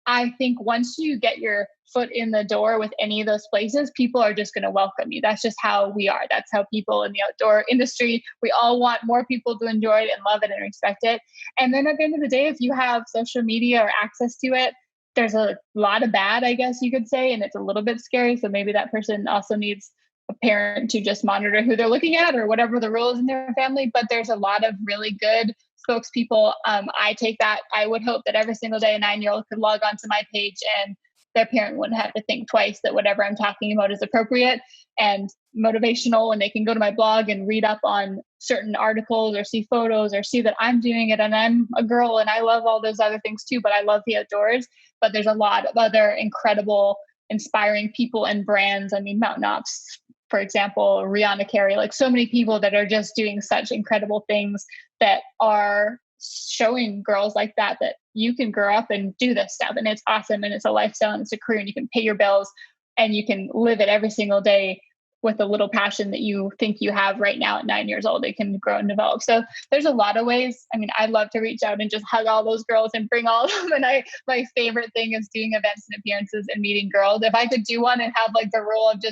I think once you get your foot in the door with any of those places, people are just going to welcome you. That's just how we are. That's how people in the outdoor industry, we all want more people to enjoy it and love it and respect it. And then at the end of the day, if you have social media or access to it, there's a lot of bad, I guess you could say, and it's a little bit scary. So maybe that person also needs a parent to just monitor who they're looking at or whatever the rule is in their family. But there's a lot of really good spokespeople. I take that. I would hope that every single day a 9-year-old could log onto my page and their parent wouldn't have to think twice that whatever I'm talking about is appropriate and motivational, and they can go to my blog and read up on certain articles or see photos or see that I'm doing it and I'm a girl and I love all those other things too, but I love the outdoors. But there's a lot of other incredible, inspiring people and brands. I mean, Mountain Ops, for example, Rihanna Carey, like so many people that are just doing such incredible things that are showing girls like that you can grow up and do this stuff. And it's awesome. And it's a lifestyle and it's a career and you can pay your bills and you can live it every single day with a little passion that you think you have right now at 9 years old. It can grow and develop. So there's a lot of ways. I mean, I love to reach out and just hug all those girls and bring all of them. And my favorite thing is doing events and appearances and meeting girls. If I could do one and have like the rule of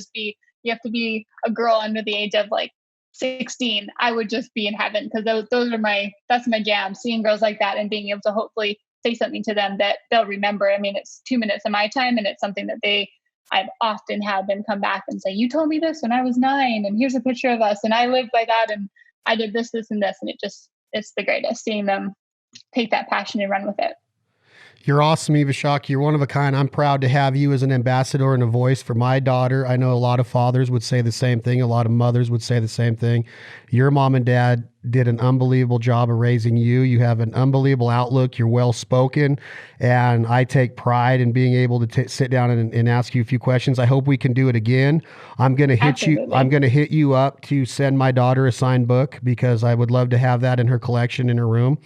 you have to be a girl under the age of like 16, I would just be in heaven, because that's my jam, seeing girls like that and being able to hopefully say something to them that they'll remember. I mean, it's 2 minutes of my time and it's something that I've often had them come back and say, you told me this when I was 9 and here's a picture of us and I lived by that and I did this, this, and this. And it's the greatest seeing them take that passion and run with it. You're awesome, Eva Shockey. You're one of a kind. I'm proud to have you as an ambassador and a voice for my daughter. I know a lot of fathers would say the same thing. A lot of mothers would say the same thing. Your mom and dad did an unbelievable job of raising you. You have an unbelievable outlook. You're well-spoken. And I take pride in being able to sit down and ask you a few questions. I hope we can do it again. I'm going to hit you up to send my daughter a signed book, because I would love to have that in her collection in her room.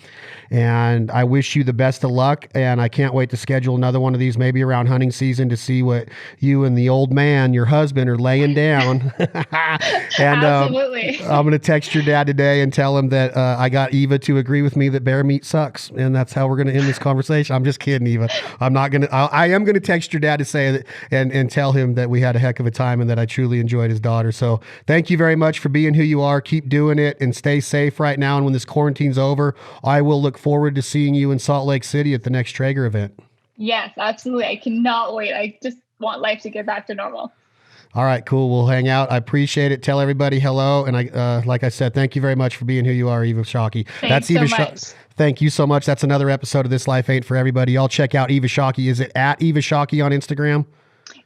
And I wish you the best of luck. And I can't wait to schedule another one of these, maybe around hunting season, to see what you and the old man, your husband, are laying down. And absolutely. I'm going to text your dad today and tell him that I got Eva to agree with me that bear meat sucks. And that's how we're going to end this conversation. I'm just kidding, Eva. I am going to text your dad to say that and tell him that we had a heck of a time and that I truly enjoyed his daughter. So thank you very much for being who you are. Keep doing it and stay safe right now. And when this quarantine's over, I will look forward to seeing you in Salt Lake City at the next Traeger event. Yes, absolutely. I cannot wait. I just want life to get back to normal. All right, cool. We'll hang out. I appreciate it. Tell everybody hello. And like I said, thank you very much for being who you are, Eva Shockey. Thanks so much. Thank you so much. That's another episode of This Life Ain't for Everybody. Y'all check out Eva Shockey. Is it at Eva Shockey on Instagram?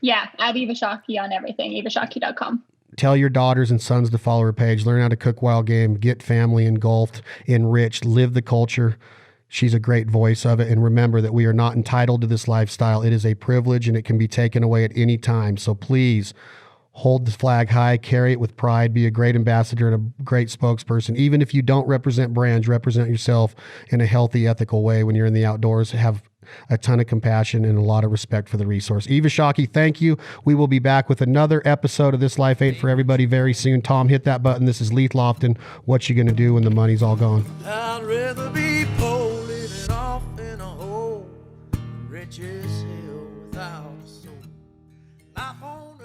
Yeah, at Eva Shockey on everything, evashockey.com. Tell your daughters and sons to follow her page. Learn how to cook wild game, get family engulfed, enriched, live the culture. She's a great voice of it. And remember that we are not entitled to this lifestyle. It is a privilege and it can be taken away at any time. So please hold the flag high, carry it with pride, be a great ambassador and a great spokesperson. Even if you don't represent brands, represent yourself in a healthy, ethical way when you're in the outdoors. Have a ton of compassion and a lot of respect for the resource. Eva Shockey, thank you. We will be back with another episode of This Life Ain't for Everybody very soon. Tom, hit that button. This is Leith Lofton. What you gonna do when the money's all gone? I'd rather be poor living off in a hole, rich as hell without a soul. Life on